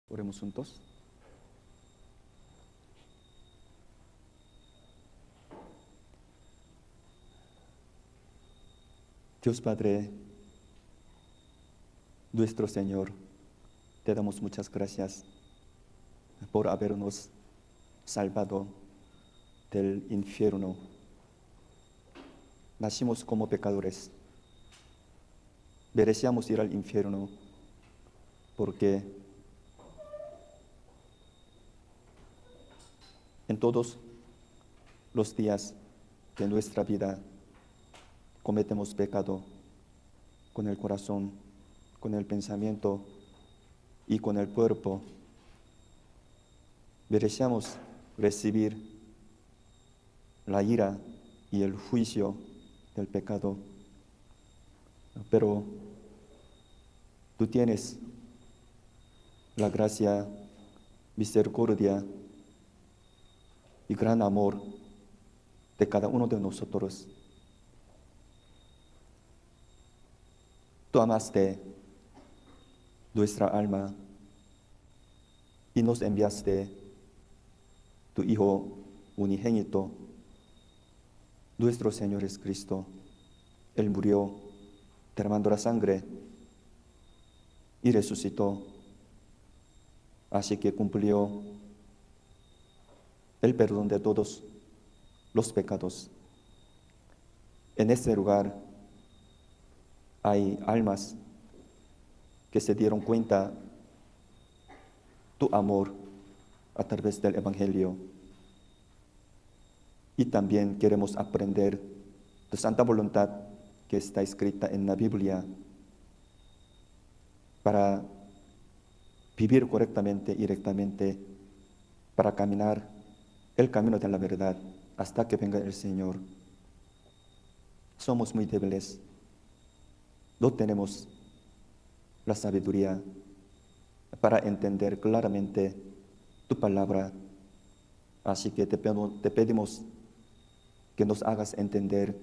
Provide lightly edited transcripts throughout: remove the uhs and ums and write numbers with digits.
Oremos juntos. Dios Padre, nuestro Señor, te damos muchas gracias por habernos salvado del infierno. Nacimos como pecadores. Merecíamos ir al infierno porque en todos los días de nuestra vida cometemos pecado con el corazón, con el pensamiento y con el cuerpo. Merecíamos recibir la ira y el juicio del pecado, pero tú tienes la gracia, misericordia y gran amor de cada uno de nosotros. Tú amaste nuestra alma y nos enviaste tu Hijo unigénito, nuestro Señor Jesucristo. Él murió derramando la sangre y resucitó, así que cumplió el perdón de todos los pecados. En este lugar hay almas que se dieron cuenta tu amor a través del Evangelio. Y también queremos aprender tu santa voluntad que está escrita en la Biblia para vivir correctamente y rectamente, para caminar el camino de la verdad hasta que venga el Señor. Somos muy débiles. No tenemos la sabiduría para entender claramente tu palabra. Así que te pedimos que nos hagas entender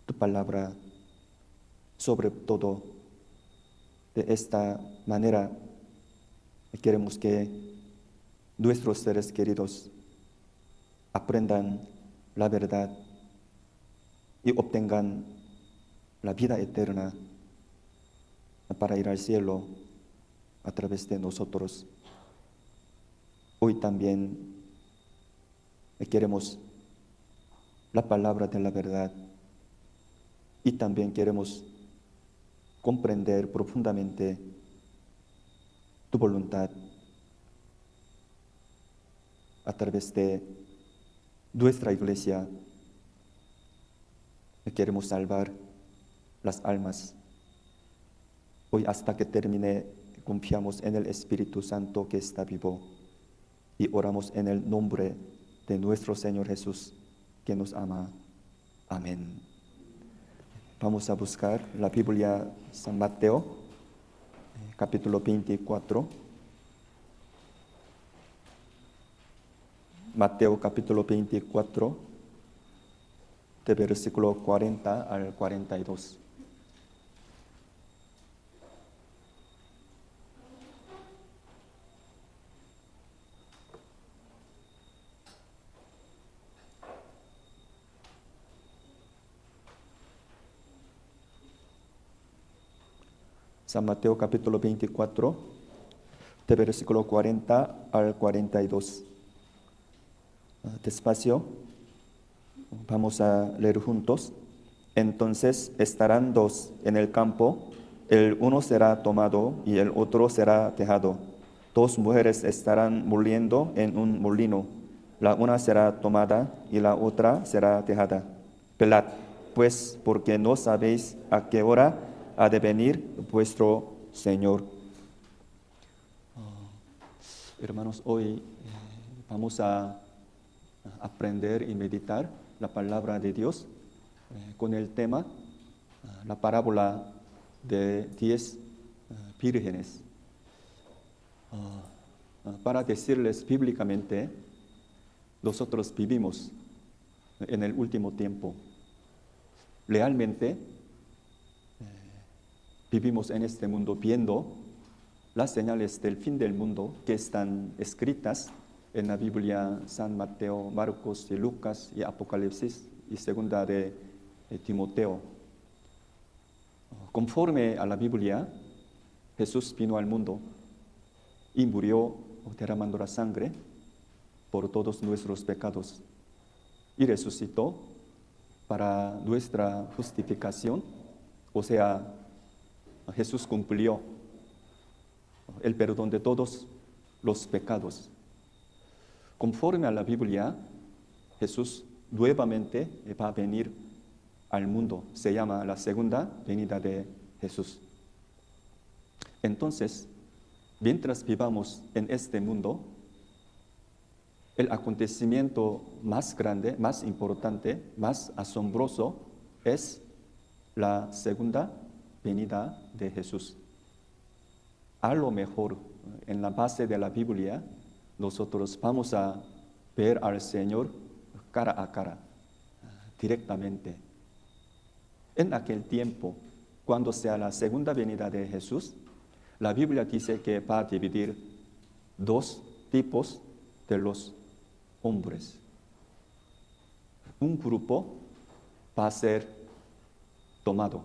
tu palabra, sobre todo de esta manera. Queremos que nuestros seres queridos aprendan la verdad y obtengan la vida eterna para ir al cielo a través de nosotros. Hoy también queremos la palabra de la verdad y también queremos comprender profundamente tu voluntad a través de nuestra iglesia. Queremos salvar las almas. Hoy hasta que termine confiamos en el Espíritu Santo que está vivo y oramos en el nombre de nuestro Señor Jesús que nos ama. Amén. Vamos a buscar la Biblia San Mateo, capítulo 24. Mateo capítulo 24, de versículo 40 al 42. San Mateo capítulo 24, de versículo 40 al 42. Despacio, vamos a leer juntos. Entonces estarán dos en el campo, el uno será tomado y el otro será dejado. Dos mujeres estarán moliendo en un molino, la una será tomada y la otra será dejada. Velad, pues, porque no sabéis a qué hora ha de venir vuestro Señor. Hermanos, hoy vamos a aprender y meditar la palabra de Dios con el tema la parábola de 10 vírgenes. Para decirles bíblicamente, nosotros vivimos en el último tiempo. Realmente vivimos en este mundo viendo las señales del fin del mundo que están escritas en la Biblia, San Mateo, Marcos y Lucas y Apocalipsis y segunda de Timoteo. Conforme a la Biblia, Jesús vino al mundo y murió derramando la sangre por todos nuestros pecados y resucitó para nuestra justificación, o sea, Jesús cumplió el perdón de todos los pecados. Conforme a la Biblia, Jesús nuevamente va a venir al mundo. Se llama la segunda venida de Jesús. Entonces, mientras vivamos en este mundo, el acontecimiento más grande, más importante, más asombroso es la segunda venida de Jesús. A lo mejor, en la base de la Biblia, nosotros vamos a ver al Señor cara a cara, directamente. En aquel tiempo, cuando sea la segunda venida de Jesús, la Biblia dice que va a dividir dos tipos de los hombres. Un grupo va a ser tomado,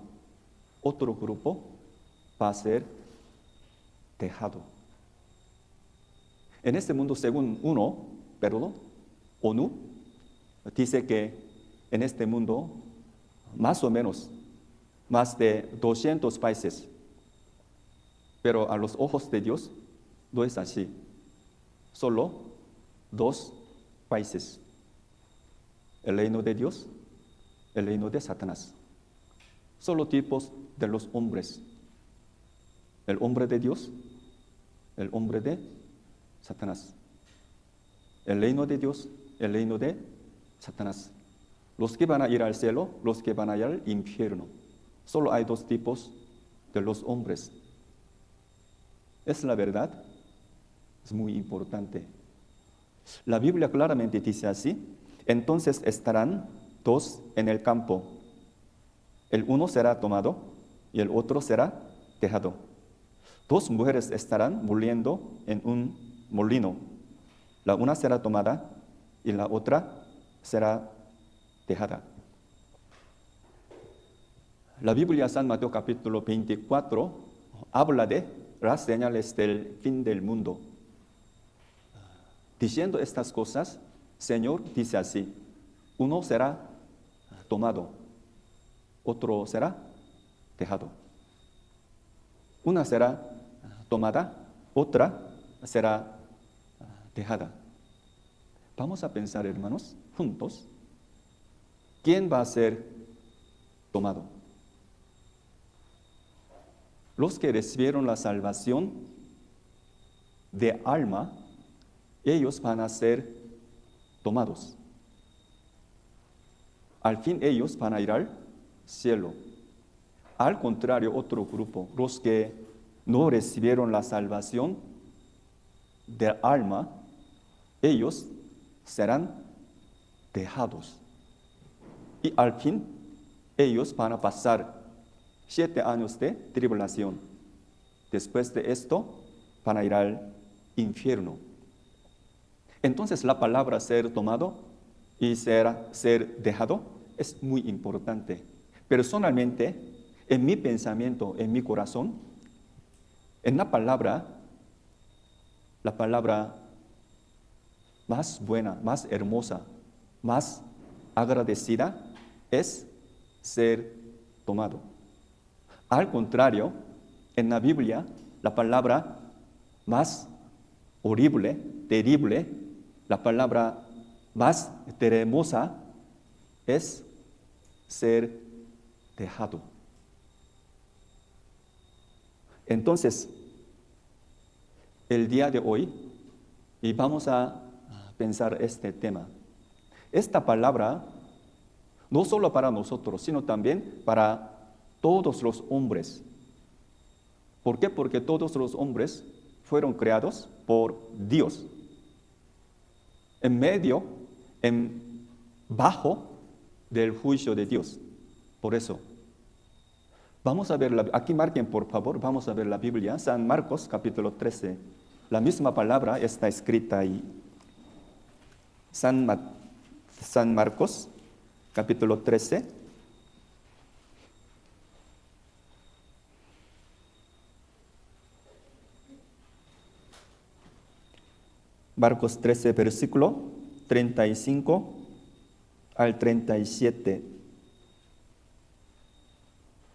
otro grupo va a ser dejado. En este mundo, según ONU, dice que en este mundo, más o menos, más de 200 países, pero a los ojos de Dios no es así. Solo 2 países: el reino de Dios, el reino de Satanás. Solo tipos de los hombres: el hombre de Dios, el hombre de Satanás. El reino de Dios, el reino de Satanás. Los que van a ir al cielo, los que van a ir al infierno. Solo hay 2 tipos de los hombres. ¿Es la verdad? Es muy importante. La Biblia claramente dice así: entonces estarán 2 en el campo. El uno será tomado y el otro será dejado. 2 mujeres estarán moliendo en un molino. La una será tomada y la otra será dejada. La Biblia, San Mateo capítulo 24, habla de las señales del fin del mundo. Diciendo estas cosas, Señor dice así: uno será tomado, otro será dejado. Una será tomada, otra será dejada. Vamos a pensar, hermanos, juntos, ¿quién va a ser tomado? Los que recibieron la salvación de alma, ellos van a ser tomados. Al fin ellos van a ir al cielo. Al contrario, otro grupo, los que no recibieron la salvación del alma, ellos serán dejados. Y al fin ellos van a pasar 7 años de tribulación. Después de esto van a ir al infierno. Entonces la palabra ser tomado y ser dejado es muy importante. Personalmente, en mi pensamiento, en mi corazón, en la palabra más buena, más hermosa, más agradecida es ser tomado. Al contrario, en la Biblia, la palabra más horrible, terrible, la palabra más hermosa es ser dejado. Entonces, el día de hoy, y vamos a pensar este tema. Esta palabra, no solo para nosotros, sino también para todos los hombres. ¿Por qué? Porque todos los hombres fueron creados por Dios. Bajo del juicio de Dios. Por eso, Vamos a ver, aquí marquen por favor, vamos a ver la Biblia, San Marcos capítulo 13. La misma palabra está escrita ahí. San Marcos capítulo 13. Marcos 13, versículo 35 al 37.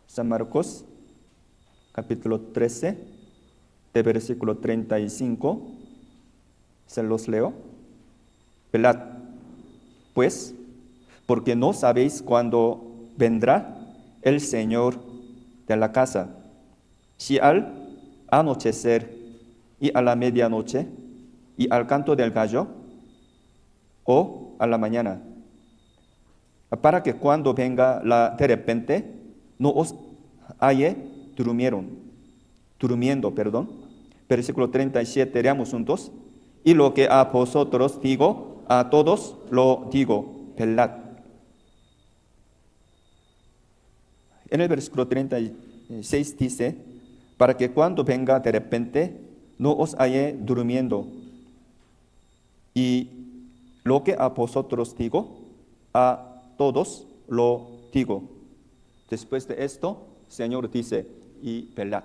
San Marcos, capítulo 13, de versículo 35, se los leo. Velad, pues, porque no sabéis cuándo vendrá el Señor de la casa, si al anochecer y a la medianoche y al canto del gallo, o a la mañana, para que cuando venga de repente no os halle durmiendo. Versículo 37, leamos juntos. Y lo que a vosotros digo, a todos lo digo, velad. En el versículo 36 dice, para que cuando venga de repente no os halle durmiendo. Y lo que a vosotros digo, a todos lo digo. Después de esto, el Señor dice, y velad.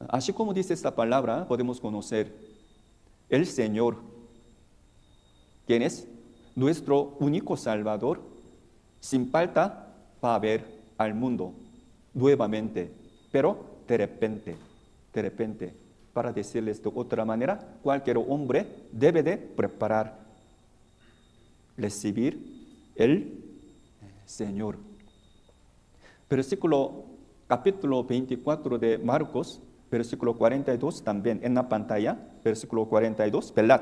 Así como dice esta palabra, podemos conocer el Señor, quien es nuestro único Salvador, sin falta va a ver al mundo nuevamente, pero de repente, para decirles de otra manera, cualquier hombre debe de preparar, recibir el Señor. Capítulo 24 de Marcos, versículo 42 también en la pantalla, versículo 42, velad,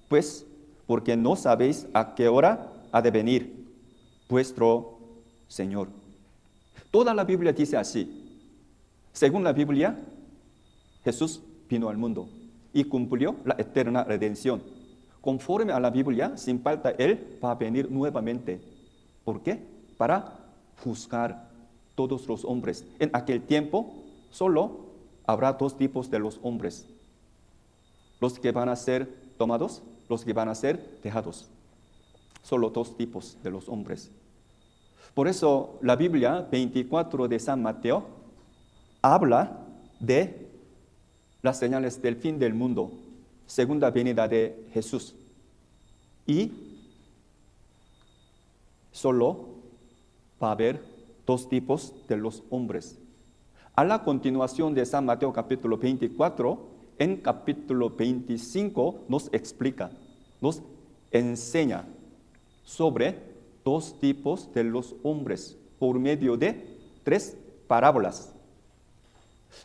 pues, porque no sabéis a qué hora ha de venir vuestro Señor. Toda la Biblia dice así. Según la Biblia, Jesús vino al mundo y cumplió la eterna redención. Conforme a la Biblia, sin falta Él va a venir nuevamente. ¿Por qué? Para juzgar todos los hombres. En aquel tiempo solo habrá dos tipos de los hombres: los que van a ser tomados, los que van a ser dejados. Solo dos tipos de los hombres. Por eso la Biblia 24 de San Mateo habla de las señales del fin del mundo, segunda venida de Jesús. Y solo va a haber dos tipos de los hombres. A la continuación de San Mateo capítulo 24, en capítulo 25 nos explica, nos enseña sobre dos tipos de los hombres por medio de tres parábolas.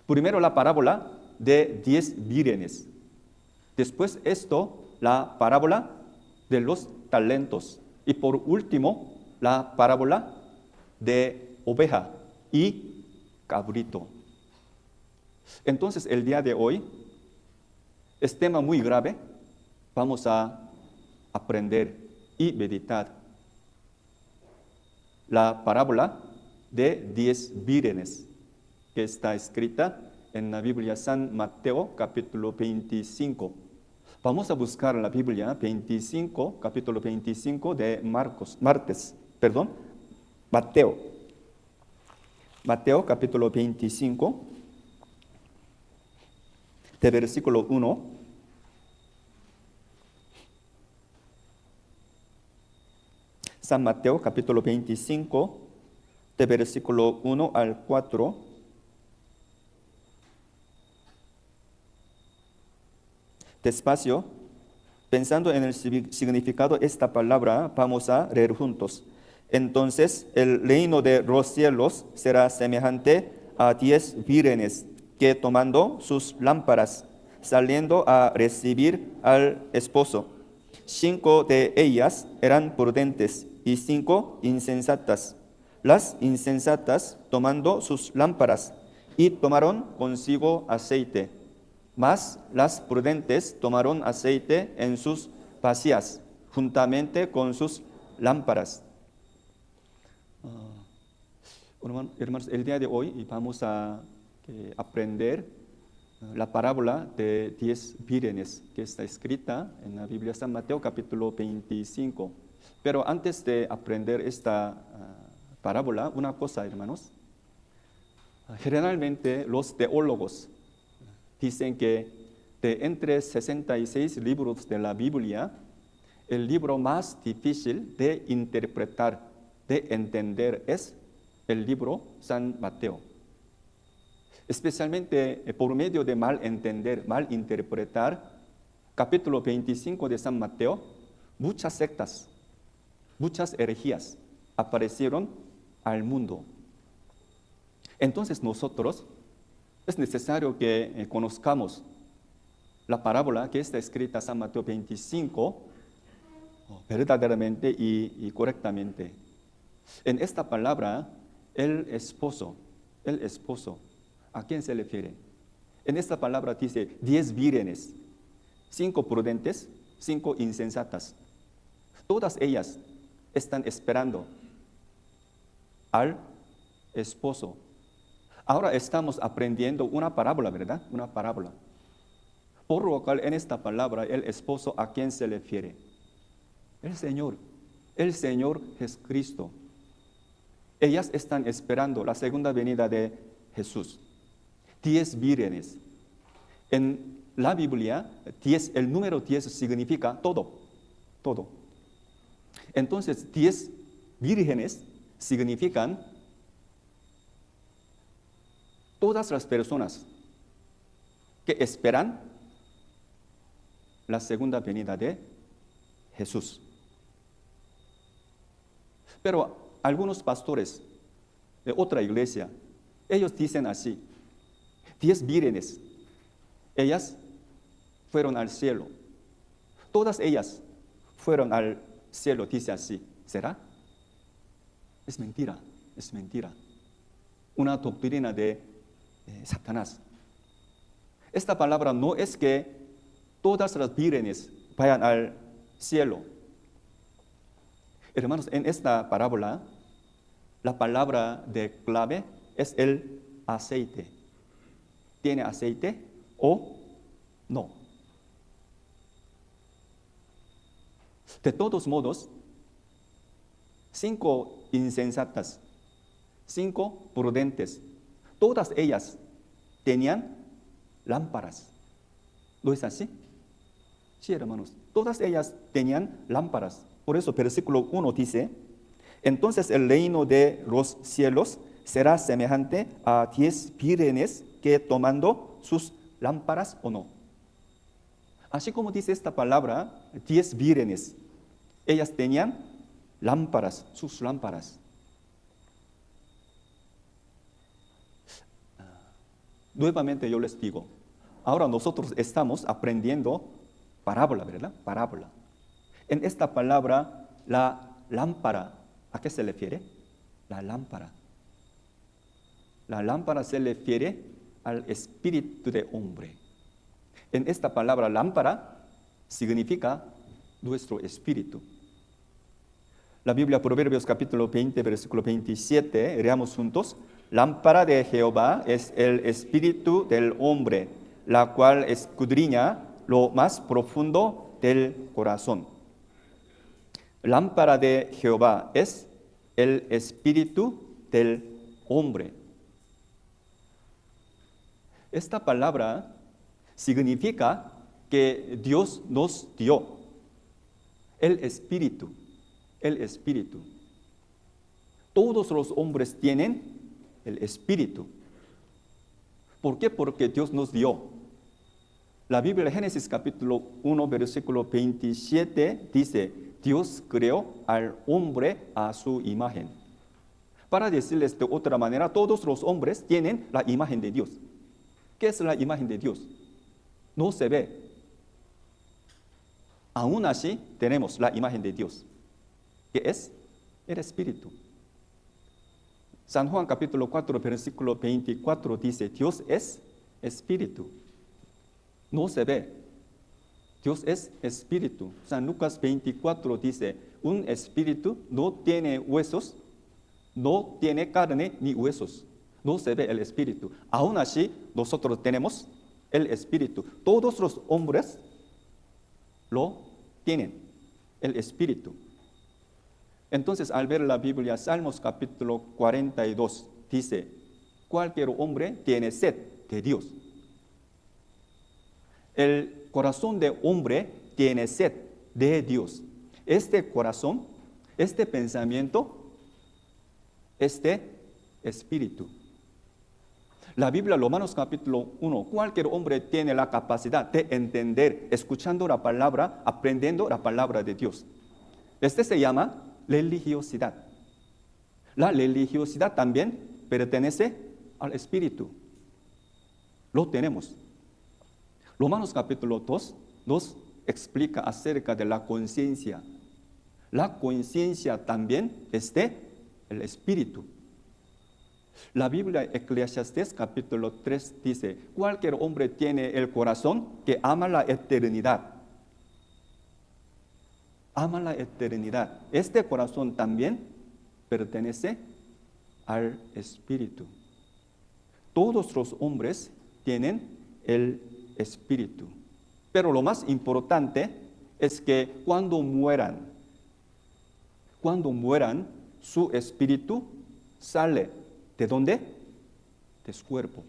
Primero la parábola de 10 vírenes. Después la parábola de los talentos. Y por último, la parábola de oveja y cabrito. Entonces, el día de hoy es tema muy grave. Vamos a aprender y meditar la parábola de 10 vírenes, que está escrita en la Biblia San Mateo capítulo 25. Vamos a buscar la Biblia capítulo 25 de Mateo capítulo 25, de versículo 1. San Mateo capítulo 25, de versículo 1 al 4. Despacio, pensando en el significado de esta palabra, vamos a leer juntos. Entonces, el reino de los cielos será semejante a 10 vírenes que, tomando sus lámparas, saliendo a recibir al esposo. 5 de ellas eran prudentes y 5 insensatas. Las insensatas, tomando sus lámparas, y tomaron consigo aceite. Mas las prudentes tomaron aceite en sus vasijas, juntamente con sus lámparas. Hermanos, el día de hoy vamos a aprender la parábola de 10 vírgenes que está escrita en la Biblia San Mateo capítulo 25. Pero antes de aprender esta parábola, una cosa, hermanos. Generalmente los teólogos dicen que de entre 66 libros de la Biblia, el libro más difícil de interpretar, de entender es el libro San Mateo. Especialmente por medio de mal entender, mal interpretar, capítulo 25 de San Mateo, muchas sectas, muchas herejías aparecieron al mundo. Entonces nosotros es necesario que conozcamos la parábola que está escrita en San Mateo 25 verdaderamente y correctamente. En esta palabra, el esposo, ¿a quién se refiere? En esta palabra dice 10 vírgenes, 5 prudentes, 5 insensatas. Todas ellas están esperando al esposo. Ahora estamos aprendiendo una parábola, ¿verdad? Una parábola. Por lo cual en esta palabra el esposo, ¿a quién se refiere? El Señor Jesucristo. Ellas están esperando la segunda venida de Jesús. 10 vírgenes. En la Biblia, el número 10 significa todo. Entonces, 10 vírgenes significan todas las personas que esperan la segunda venida de Jesús. Pero algunos pastores de otra iglesia, ellos dicen así: 10 vírgenes, ellas fueron al cielo. Todas ellas fueron al cielo, dice así. ¿Será? Es mentira. Una doctrina de Satanás. Esta palabra no es que todas las vírgenes vayan al cielo. Hermanos, en esta parábola, la palabra de clave es el aceite. ¿Tiene aceite o no? De todos modos, 5 insensatas, 5 prudentes, todas ellas tenían lámparas. ¿No es así? Sí, hermanos. Todas ellas tenían lámparas. Por eso, versículo 1 dice: entonces el reino de los cielos será semejante a 10 vírgenes que tomando sus lámparas o no. Así como dice esta palabra, 10 vírgenes, ellas tenían lámparas, sus lámparas. Nuevamente yo les digo, ahora nosotros estamos aprendiendo parábola, ¿verdad? Parábola. En esta palabra, la lámpara, ¿a qué se refiere? La lámpara. La lámpara se refiere al espíritu de hombre. En esta palabra lámpara significa nuestro espíritu. La Biblia, Proverbios capítulo 20, versículo 27, leamos juntos. Lámpara de Jehová es el espíritu del hombre, la cual escudriña lo más profundo del corazón. Lámpara de Jehová es el espíritu del hombre. Esta palabra significa que Dios nos dio el espíritu. Todos los hombres tienen el espíritu. ¿Por qué? Porque Dios nos dio. La Biblia, Génesis capítulo 1, versículo 27, dice: Dios creó al hombre a su imagen. Para decirles de otra manera, todos los hombres tienen la imagen de Dios. ¿Qué es la imagen de Dios? No se ve. Aún así, tenemos la imagen de Dios, que es el Espíritu. San Juan capítulo 4, versículo 24 dice: Dios es Espíritu. No se ve. Dios es Espíritu. San Lucas 24 dice: un espíritu no tiene huesos no tiene carne ni huesos, no se ve el espíritu. Aún así, nosotros tenemos el espíritu. Todos los hombres lo tienen, el espíritu. Entonces, al ver la Biblia, Salmos capítulo 42, dice, cualquier hombre tiene sed de Dios. El corazón de hombre tiene sed de Dios. Este corazón, este pensamiento, este espíritu. La Biblia, Romanos capítulo 1, cualquier hombre tiene la capacidad de entender, escuchando la palabra, aprendiendo la palabra de Dios. Este se llama religiosidad. La religiosidad también pertenece al espíritu. Lo tenemos. Romanos capítulo 2 nos explica acerca de la conciencia. La conciencia también es del espíritu. La Biblia, Eclesiastés capítulo 3 dice, cualquier hombre tiene el corazón que ama la eternidad. Ama la eternidad. Este corazón también pertenece al espíritu. Todos los hombres tienen el espíritu. Pero lo más importante es que cuando mueran, su espíritu sale. ¿De dónde? De su cuerpo.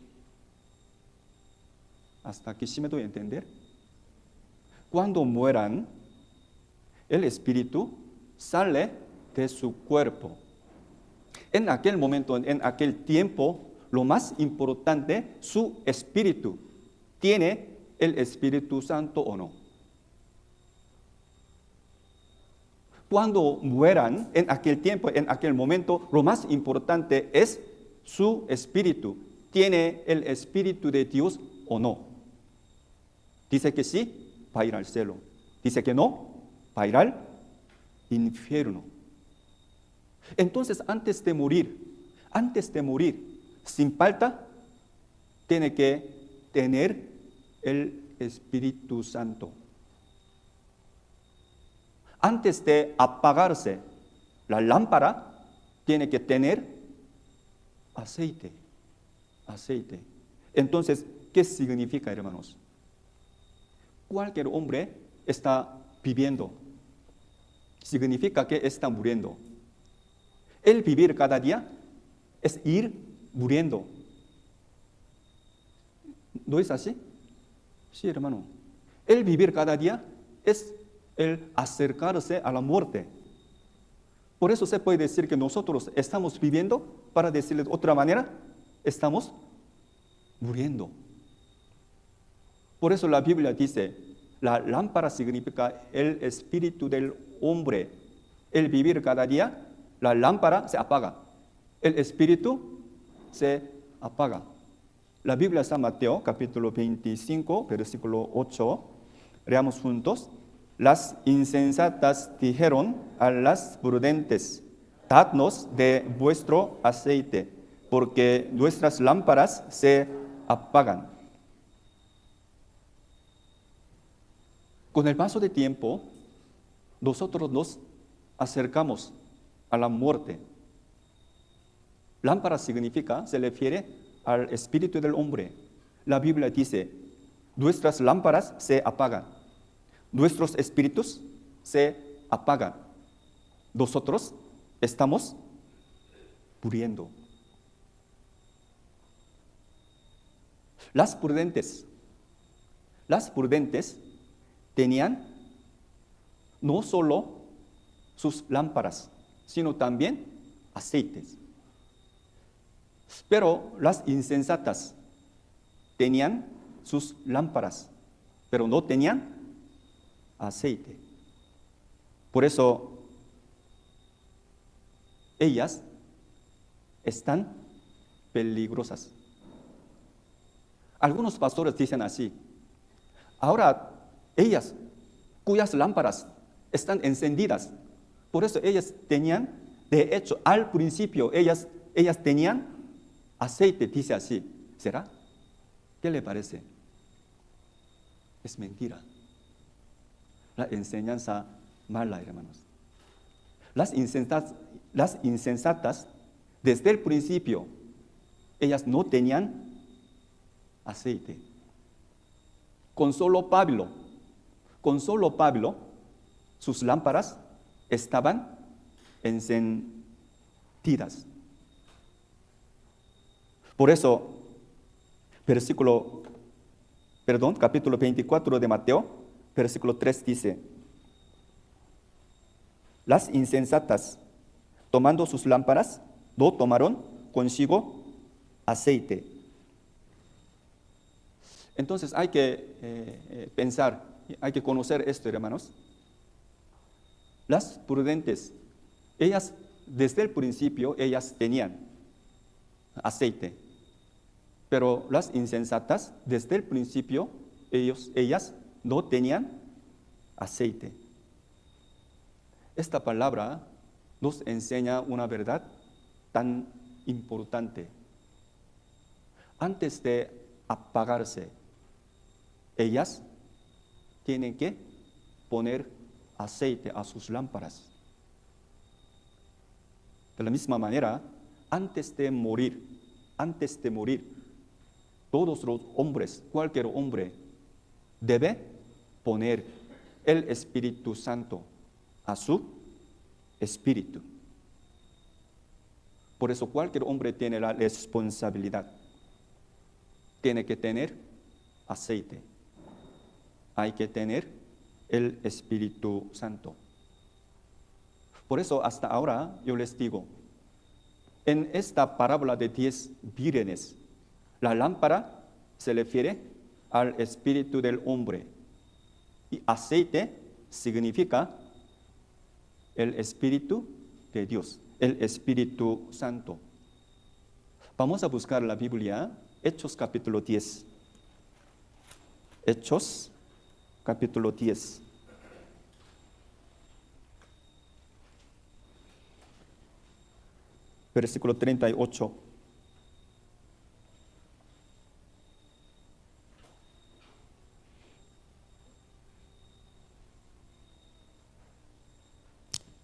¿Hasta aquí sí me doy a entender? Cuando mueran, el espíritu sale de su cuerpo. En aquel momento, en aquel tiempo, lo más importante, su espíritu. ¿Tiene el Espíritu Santo o no? Cuando mueran, en aquel tiempo, en aquel momento, lo más importante es su espíritu. ¿Tiene el Espíritu de Dios o no? Dice que sí, va a ir al cielo. Dice que no, va a ir al infierno. Entonces, antes de morir, sin falta, tiene que tener el Espíritu Santo. Antes de apagarse la lámpara, tiene que tener aceite. Entonces, ¿qué significa, hermanos? Cualquier hombre está viviendo. Significa que está muriendo. El vivir cada día es ir muriendo. ¿No es así? Sí, hermano. El vivir cada día es el acercarse a la muerte. Por eso se puede decir que nosotros estamos viviendo, para decirles de otra manera, estamos muriendo. Por eso la Biblia dice, la lámpara significa el espíritu del hombre. El vivir cada día, la lámpara se apaga. El espíritu se apaga. La Biblia San Mateo, capítulo 25, versículo 8. Leamos juntos. Las insensatas dijeron a las prudentes, dadnos de vuestro aceite, porque nuestras lámparas se apagan. Con el paso de tiempo, nosotros nos acercamos a la muerte. Lámpara significa, se refiere al espíritu del hombre. La Biblia dice, nuestras lámparas se apagan. Nuestros espíritus se apagan. Nosotros estamos muriendo. Las prudentes tenían no solo sus lámparas, sino también aceites. Pero las insensatas tenían sus lámparas, pero no tenían aceite. Por eso ellas están peligrosas. Algunos pastores dicen así, ahora ellas cuyas lámparas están encendidas, por eso ellas tenían, de hecho, al principio ellas tenían aceite, dice así. ¿Será? ¿Qué le parece? Es mentira. La enseñanza mala, hermanos. Las insensatas Desde el principio, ellas no tenían aceite. Con solo Pablo, sus lámparas estaban encendidas. Por eso, capítulo 24 de Mateo, versículo 3 dice: las insensatas, tomando sus lámparas, no tomaron consigo aceite. Entonces hay que pensar, hay que conocer esto, hermanos. Las prudentes, ellas desde el principio, ellas tenían aceite. Pero las insensatas, desde el principio, ellas no tenían aceite. Esta palabra nos enseña una verdad tan importante. Antes de apagarse, ellas tienen que poner aceite a sus lámparas. De la misma manera, antes de morir, todos los hombres, cualquier hombre, debe poner el Espíritu Santo a su espíritu. Por eso cualquier hombre tiene la responsabilidad. Tiene que tener aceite. Hay que tener el Espíritu Santo. Por eso hasta ahora yo les digo, en esta parábola de 10 vírgenes, la lámpara se refiere al espíritu del hombre y aceite significa el Espíritu de Dios, el Espíritu Santo. Vamos a buscar la Biblia, Hechos capítulo 10. Hechos capítulo 10. Versículo 38.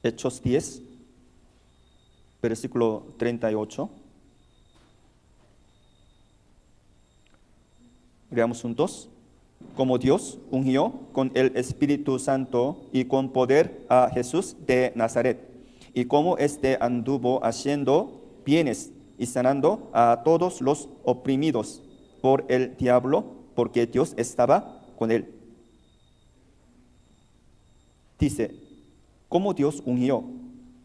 Hechos 10, versículo 38. Leamos juntos. Como Dios ungió con el Espíritu Santo y con poder a Jesús de Nazaret, y como éste anduvo haciendo bienes y sanando a todos los oprimidos por el diablo, porque Dios estaba con él. Dice, como Dios ungió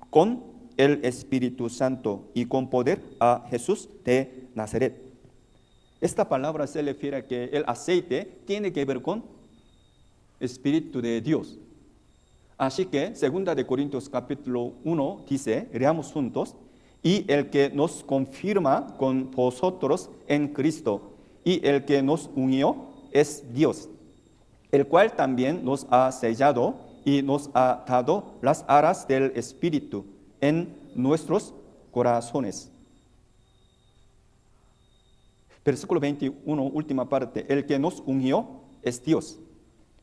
con el Espíritu Santo y con poder a Jesús de Nazaret. Esta palabra se refiere a que el aceite tiene que ver con Espíritu de Dios. Así que, 2 de Corintios capítulo 1 dice, leamos juntos, y el que nos confirma con vosotros en Cristo, y el que nos unió es Dios, el cual también nos ha sellado y nos ha dado las aras del Espíritu en nuestros corazones. Versículo 21, última parte, el que nos unió es Dios.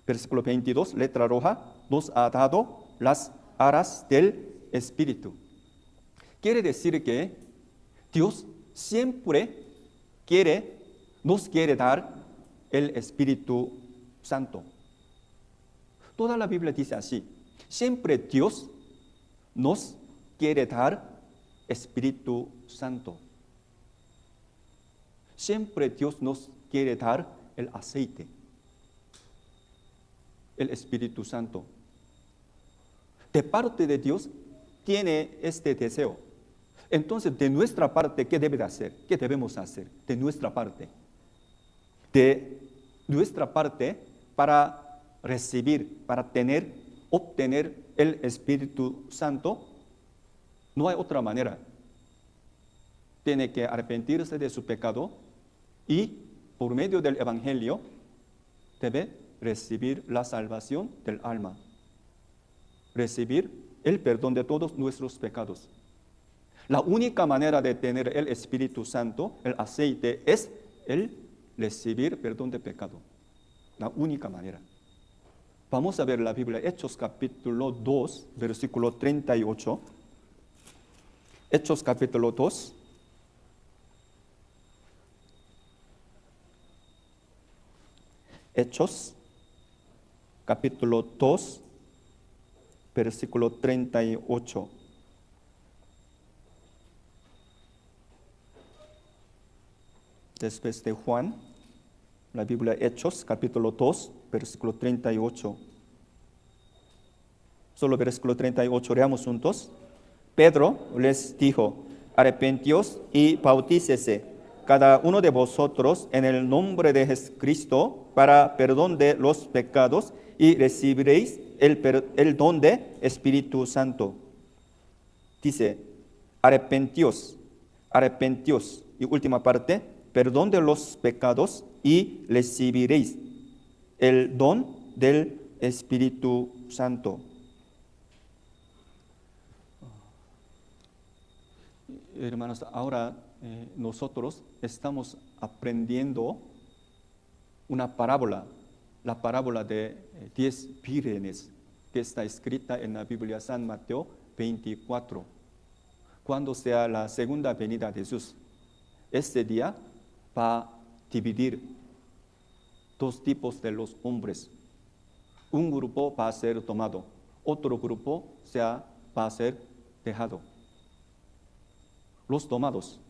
Versículo 22, letra roja, nos ha dado las aras del Espíritu. Quiere decir que Dios siempre nos quiere dar el Espíritu Santo. Toda la Biblia dice así, siempre Dios nos quiere dar Espíritu Santo. Siempre Dios nos quiere dar el aceite, el Espíritu Santo. De parte de Dios tiene este deseo. Entonces, de nuestra parte, ¿qué debe de hacer? ¿Qué debemos hacer? De nuestra parte. De nuestra parte, para recibir, para obtener el Espíritu Santo, no hay otra manera. Tiene que arrepentirse de su pecado y por medio del Evangelio debe recibir la salvación del alma, recibir el perdón de todos nuestros pecados. La única manera de tener el Espíritu Santo, el aceite, es el recibir perdón de pecado. La única manera. Vamos a ver la Biblia, Hechos capítulo 2, versículo 38. Hechos capítulo 2. Hechos capítulo 2, versículo 38. Después de Juan, la Biblia Hechos capítulo 2, versículo 38. Solo versículo 38, leamos juntos. Pedro les dijo, arrepentíos y bautícese cada uno de vosotros en el nombre de Jesucristo para perdón de los pecados y recibiréis el don de Espíritu Santo. Dice, arrepentíos. Y última parte, perdón de los pecados y recibiréis el don del Espíritu Santo. Hermanos, ahora nosotros estamos aprendiendo una parábola, la parábola de 10 vírgenes, que está escrita en la Biblia San Mateo 24. Cuando sea la segunda venida de Jesús, este día va a dividir dos tipos de los hombres. Un grupo va a ser tomado, otro grupo va a ser dejado. Los tomados,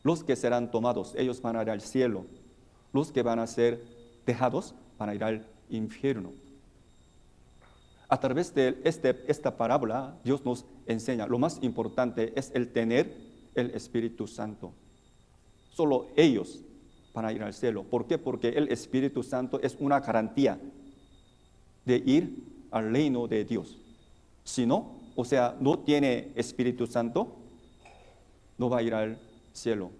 los que serán tomados, ellos van a ir al cielo. Los que van a ser dejados van a ir al infierno. A través de esta parábola, Dios nos enseña, lo más importante es el tener el Espíritu Santo. Solo ellos van a ir al cielo. ¿Por qué? Porque el Espíritu Santo es una garantía de ir al reino de Dios. Si no, o sea, no tiene Espíritu Santo, no va a ir al cielo,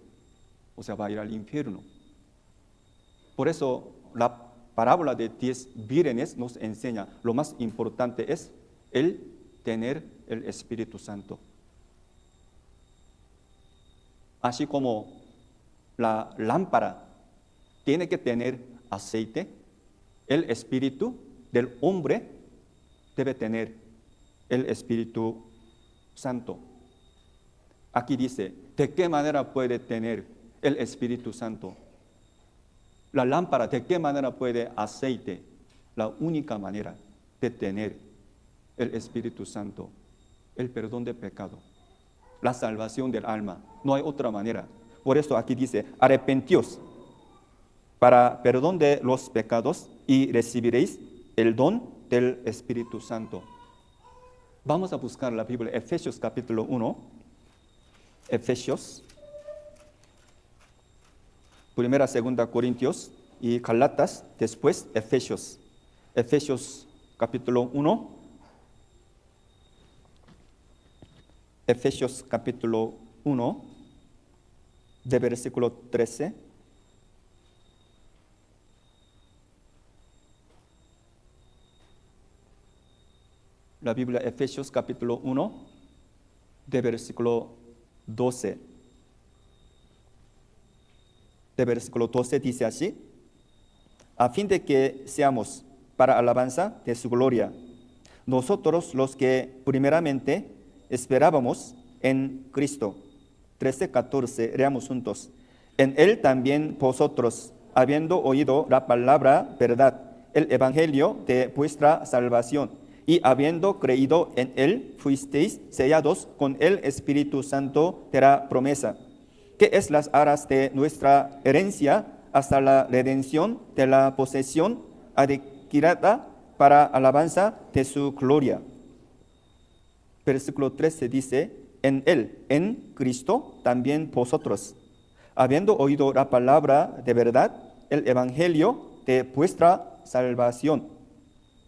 o sea, va a ir al infierno. Por eso la parábola de 10 vírgenes nos enseña, lo más importante es el tener el Espíritu Santo. Así como la lámpara tiene que tener aceite, el Espíritu del hombre debe tener el Espíritu Santo. Aquí dice, ¿de qué manera puede tener el Espíritu Santo? La lámpara, ¿de qué manera puede aceite? La única manera de tener el Espíritu Santo, el perdón de pecado, la salvación del alma. No hay otra manera. Por eso aquí dice, arrepentíos para perdón de los pecados y recibiréis el don del Espíritu Santo. Vamos a buscar la Biblia, Efesios capítulo 1. Efesios, primera, segunda Corintios y Galatas, después Efesios. Efesios capítulo 1. Efesios capítulo 1, de versículo 13. La Biblia, Efesios capítulo 1, de versículo 12. De versículo 12 dice así, a fin de que seamos para alabanza de su gloria, nosotros los que primeramente esperábamos en Cristo. 13:14, leamos juntos. En él también vosotros, habiendo oído la palabra verdad, el evangelio de vuestra salvación, y habiendo creído en él, fuisteis sellados con el Espíritu Santo de la promesa, que es las aras de nuestra herencia hasta la redención de la posesión adquirida para alabanza de su gloria. Versículo 13 dice, en él, en Cristo, también vosotros, habiendo oído la palabra de verdad, el evangelio de vuestra salvación,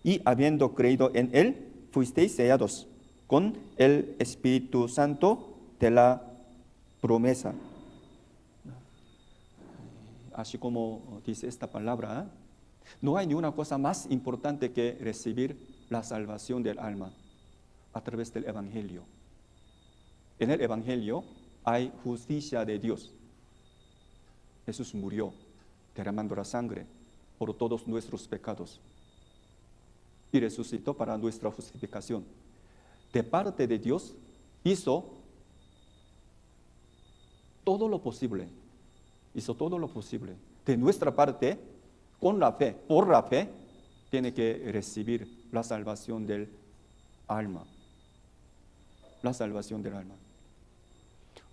y habiendo creído en él, fuisteis sellados con el Espíritu Santo de la promesa. Así como dice esta palabra, no hay ninguna cosa más importante que recibir la salvación del alma a través del Evangelio. En el Evangelio hay justicia de Dios. Jesús murió derramando la sangre por todos nuestros pecados y resucitó para nuestra justificación. De parte de Dios hizo todo lo posible. Hizo todo lo posible. De nuestra parte, con la fe, por la fe, tiene que recibir la salvación del alma. La salvación del alma.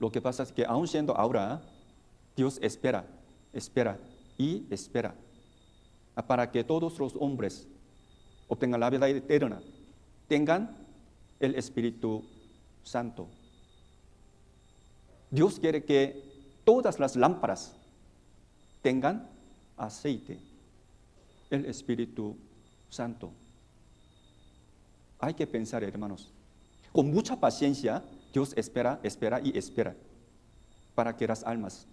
Lo que pasa es que aún siendo ahora, Dios espera y espera para que todos los hombres obtengan la vida eterna, tengan el Espíritu Santo. Dios quiere que todas las lámparas tengan aceite, el Espíritu Santo. Hay que pensar, hermanos, con mucha paciencia, Dios espera y espera para que las almas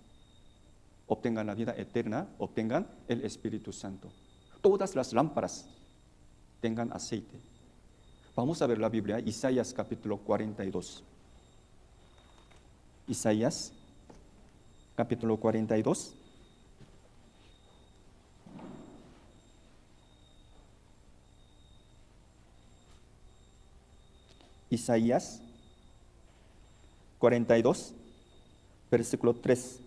obtengan la vida eterna, obtengan el Espíritu Santo. Todas las lámparas tengan aceite. Vamos a ver la Biblia, Isaías capítulo 42. Isaías capítulo 42. Isaías 42, versículo 3.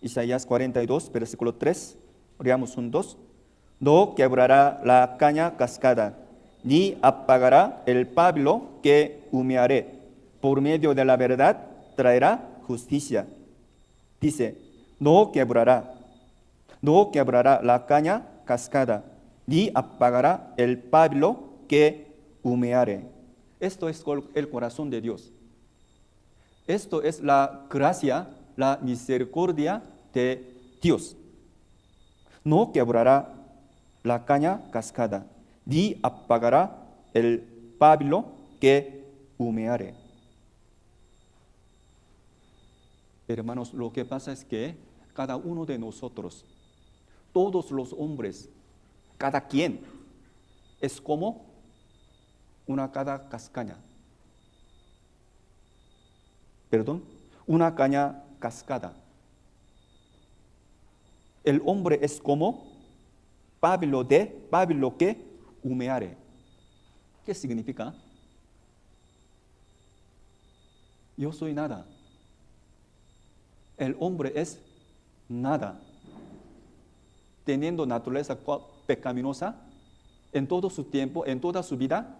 Isaías 42, versículo 3. Leamos juntos. No quebrará la caña cascada, ni apagará el pábilo que humearé. Por medio de la verdad traerá justicia. Dice, no quebrará la caña cascada, ni apagará el pábilo que humeare. Esto es el corazón de Dios. Esto es la gracia, la misericordia de Dios. No quebrará la caña cascada, ni apagará el pábilo que humeare. Hermanos, lo que pasa es que cada uno de nosotros, todos los hombres, cada quien, es como cada castaña. Una caña cascada. El hombre es como pábilo que humeare. ¿Qué significa? Yo soy nada. El hombre es nada. Teniendo naturaleza pecaminosa, en todo su tiempo, en toda su vida,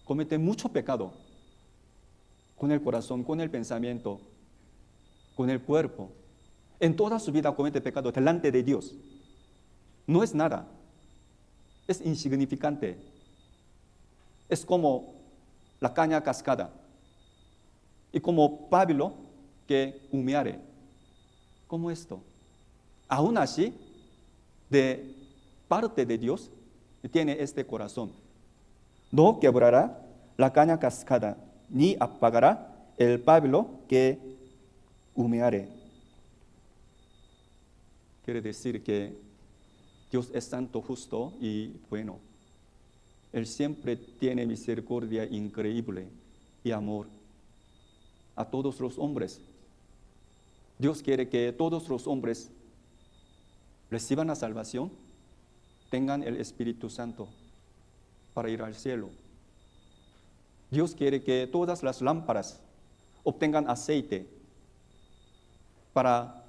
comete mucho pecado. Con el corazón, con el pensamiento, con el cuerpo. En toda su vida comete pecado delante de Dios. No es nada. Es insignificante. Es como la caña cascada. Y como pábilo que humeare. Como esto. Aún así, de parte de Dios, tiene este corazón. No quebrará la caña cascada, ni apagará el pábilo que humeare. Quiere decir que Dios es santo, justo y bueno. Él siempre tiene misericordia increíble y amor a todos los hombres. Dios quiere que todos los hombres reciban la salvación, tengan el Espíritu Santo para ir al cielo. Dios quiere que todas las lámparas obtengan aceite para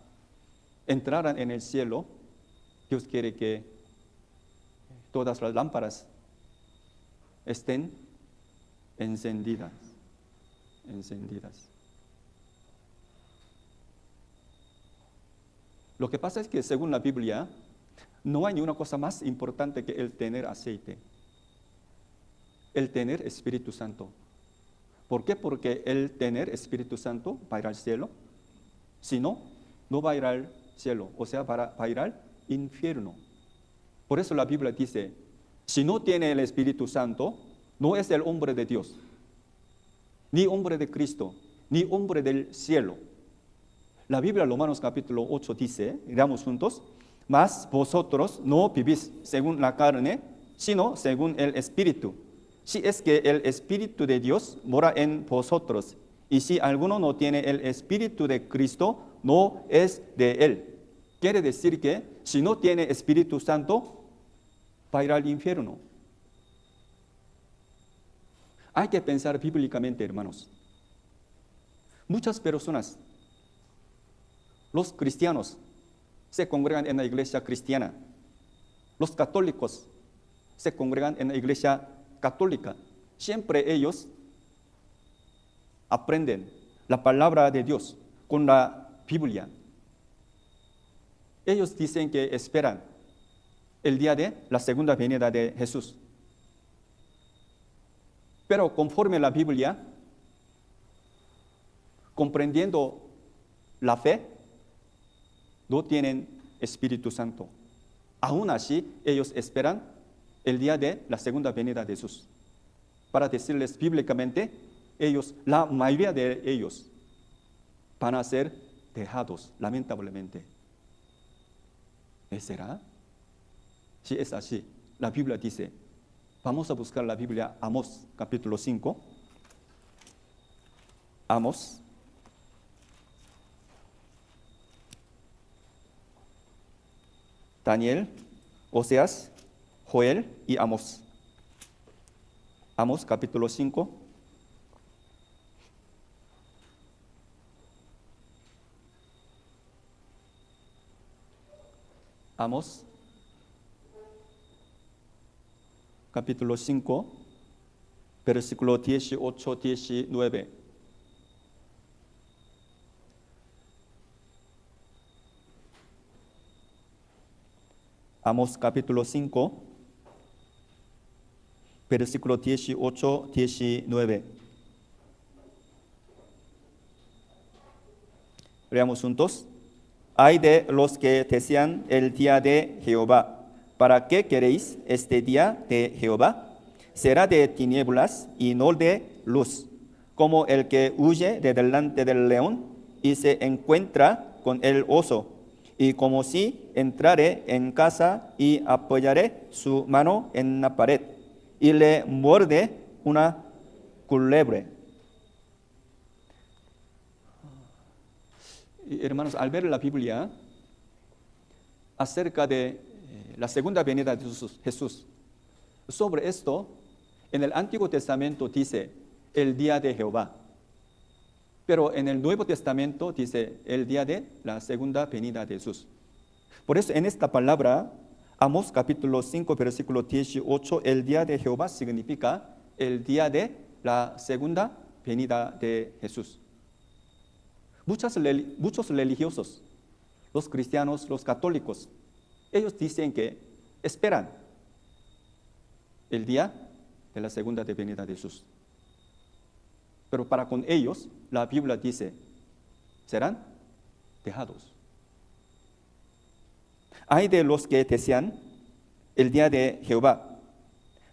entrar en el cielo. Dios quiere que todas las lámparas estén encendidas. Lo que pasa es que según la Biblia, no hay una cosa más importante que el tener aceite, el tener Espíritu Santo. ¿Por qué? Porque el tener Espíritu Santo va a ir al cielo. Si no, no va a ir al cielo, o sea, va a ir al infierno. Por eso la Biblia dice, si no tiene el Espíritu Santo, no es el hombre de Dios, ni hombre de Cristo, ni hombre del cielo. La Biblia, Romanos capítulo 8 dice, leamos juntos, mas vosotros no vivís según la carne, sino según el Espíritu. Si es que el Espíritu de Dios mora en vosotros, y si alguno no tiene el Espíritu de Cristo, no es de él. Quiere decir que si no tiene Espíritu Santo, va a ir al infierno. Hay que pensar bíblicamente, hermanos. Muchas personas, los cristianos, se congregan en la iglesia cristiana. Los católicos se congregan en la iglesia católica. Siempre ellos aprenden la palabra de Dios con la Biblia. Ellos dicen que esperan el día de la segunda venida de Jesús. Pero conforme la Biblia, comprendiendo la fe, no tienen Espíritu Santo. Aún así, ellos esperan el día de la segunda venida de Jesús. Para decirles bíblicamente, la mayoría de ellos van a ser dejados, lamentablemente. ¿Será? Si es así, la Biblia dice, vamos a buscar la Biblia, Amós, capítulo 5. Amós. Daniel, Oseas, Joel y Amós. Amós, capítulo 5. Amós, capítulo 5, versículo 18, 19. Amós, capítulo 5, versículo 18, 19. Leamos juntos. Ay de los que desean el día de Jehová. ¿Para qué queréis este día de Jehová? Será de tinieblas y no de luz, como el que huye de delante del león y se encuentra con el oso, y como si entrare en casa y apoyare su mano en la pared, y le muerde una culebra. Hermanos, al ver la Biblia acerca de la segunda venida de Jesús, sobre esto, en el Antiguo Testamento dice el día de Jehová, pero en el Nuevo Testamento dice el día de la segunda venida de Jesús. Por eso en esta palabra, Amós capítulo 5, versículo 18, el día de Jehová significa el día de la segunda venida de Jesús. Muchos religiosos, los cristianos, los católicos, ellos dicen que esperan el día de la segunda venida de Jesús. Pero para con ellos, la Biblia dice, serán dejados. Ay de los que desean el día de Jehová.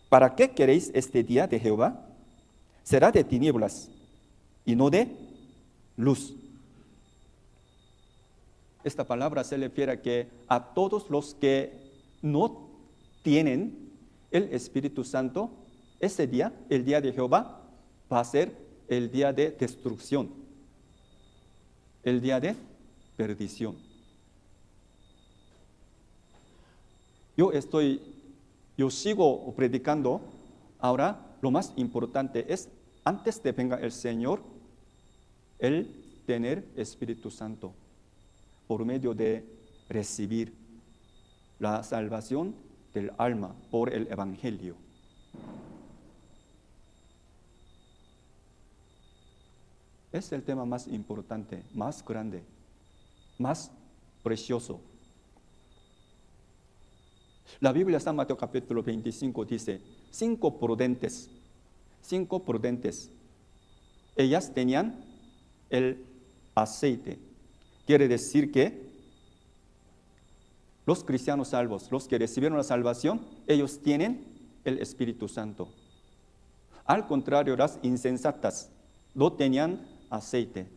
¿Para qué queréis este día de Jehová? Será de tinieblas y no de luz. Esta palabra se refiere a que a todos los que no tienen el Espíritu Santo, ese día, el día de Jehová, va a ser el día de destrucción, el día de perdición. Yo sigo predicando. Ahora, lo más importante es, antes de venga el Señor, el tener Espíritu Santo, por medio de recibir la salvación del alma por el Evangelio. Es el tema más importante, más grande, más precioso. La Biblia, San Mateo capítulo 25 dice, 5 prudentes, ellas tenían el aceite. Quiere decir que los cristianos salvos, los que recibieron la salvación, ellos tienen el Espíritu Santo. Al contrario, las insensatas no tenían aceite.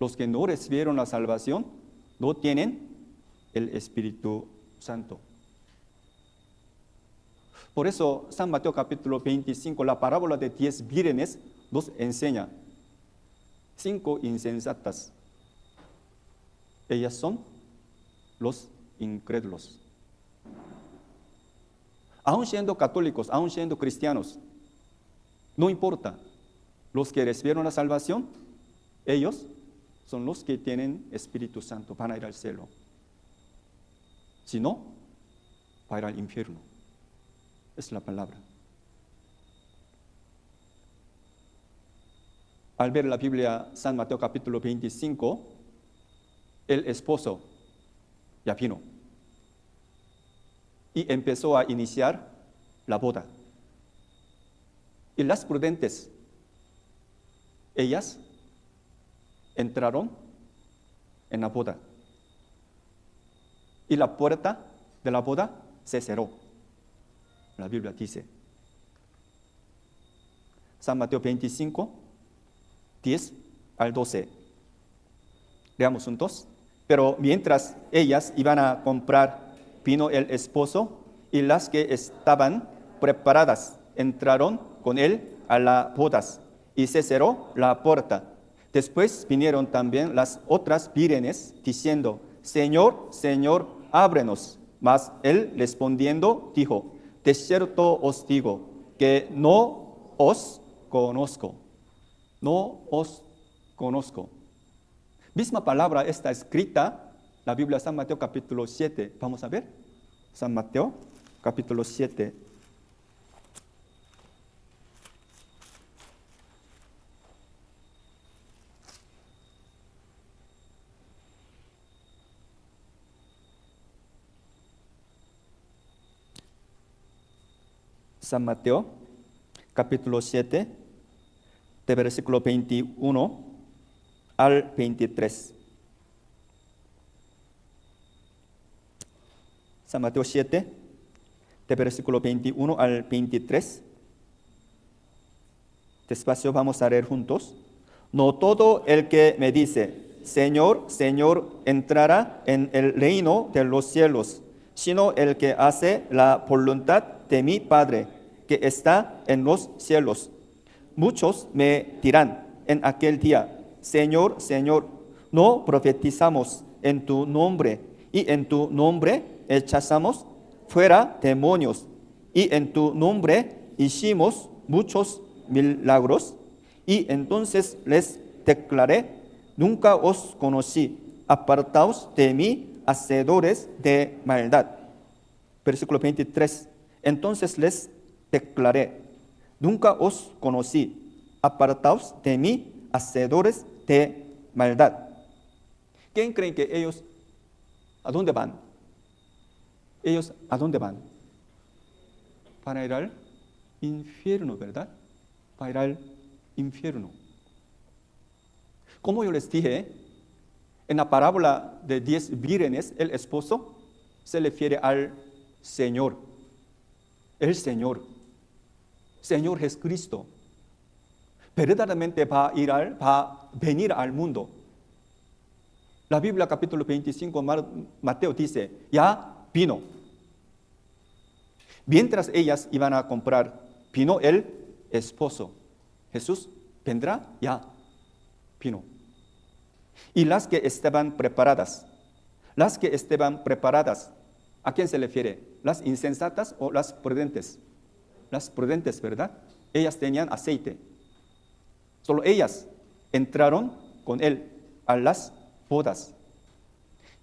Los que no recibieron la salvación no tienen el Espíritu Santo. Por eso, San Mateo capítulo 25, la parábola de 10 vírgenes nos enseña 5 insensatas. Ellas son los incrédulos. Aún siendo católicos, aún siendo cristianos, No importa. Los que recibieron la salvación, ellos son los que tienen Espíritu Santo, van a ir al cielo. Si no, va a ir al infierno. Es la palabra. Al ver la Biblia, San Mateo capítulo 25, el esposo ya vino y empezó a iniciar la boda. Y las prudentes, ellas entraron en la boda. Y la puerta de la boda se cerró. La Biblia dice. San Mateo 25, 10 al 12. Leamos juntos. Pero mientras ellas iban a comprar, vino el esposo y las que estaban preparadas entraron con él a las bodas y se cerró la puerta. Después vinieron también las otras vírgenes diciendo, Señor, Señor, ábrenos. Mas él respondiendo dijo, de cierto os digo que no os conozco. No os conozco. Misma palabra está escrita, la Biblia San Mateo capítulo 7. Vamos a ver. San Mateo capítulo 7. San Mateo capítulo 7, de versículo 21 al 23. San Mateo 7, de versículo 21 al 23. Despacio vamos a leer juntos. No todo el que me dice, Señor, Señor, entrará en el reino de los cielos, sino el que hace la voluntad de mi Padre, que está en los cielos. Muchos me dirán en aquel día, Señor, Señor, no profetizamos en tu nombre, y en tu nombre echamos fuera demonios, y en tu nombre hicimos muchos milagros. Y entonces les declaré, nunca os conocí, apartaos de mí, hacedores de maldad. Versículo 23. Entonces les declaré, nunca os conocí, apartaos de mí, hacedores de maldad. ¿Quién creen que ellos a dónde van? ¿Ellos a dónde van? Para ir al infierno, ¿verdad? Para ir al infierno. Como yo les dije, en la parábola de 10 vírgenes, el esposo se refiere al Señor. El Señor. Señor Jesucristo. Verdaderamente va a venir al mundo. La Biblia capítulo 25, Mateo dice, ya vino. Mientras ellas iban a comprar, vino el esposo. Jesús vendrá, ya vino. Y las que estaban preparadas, ¿a quién se refiere? ¿Las insensatas o las prudentes? Las prudentes, ¿verdad? Ellas tenían aceite. Solo ellas entraron con él a las bodas.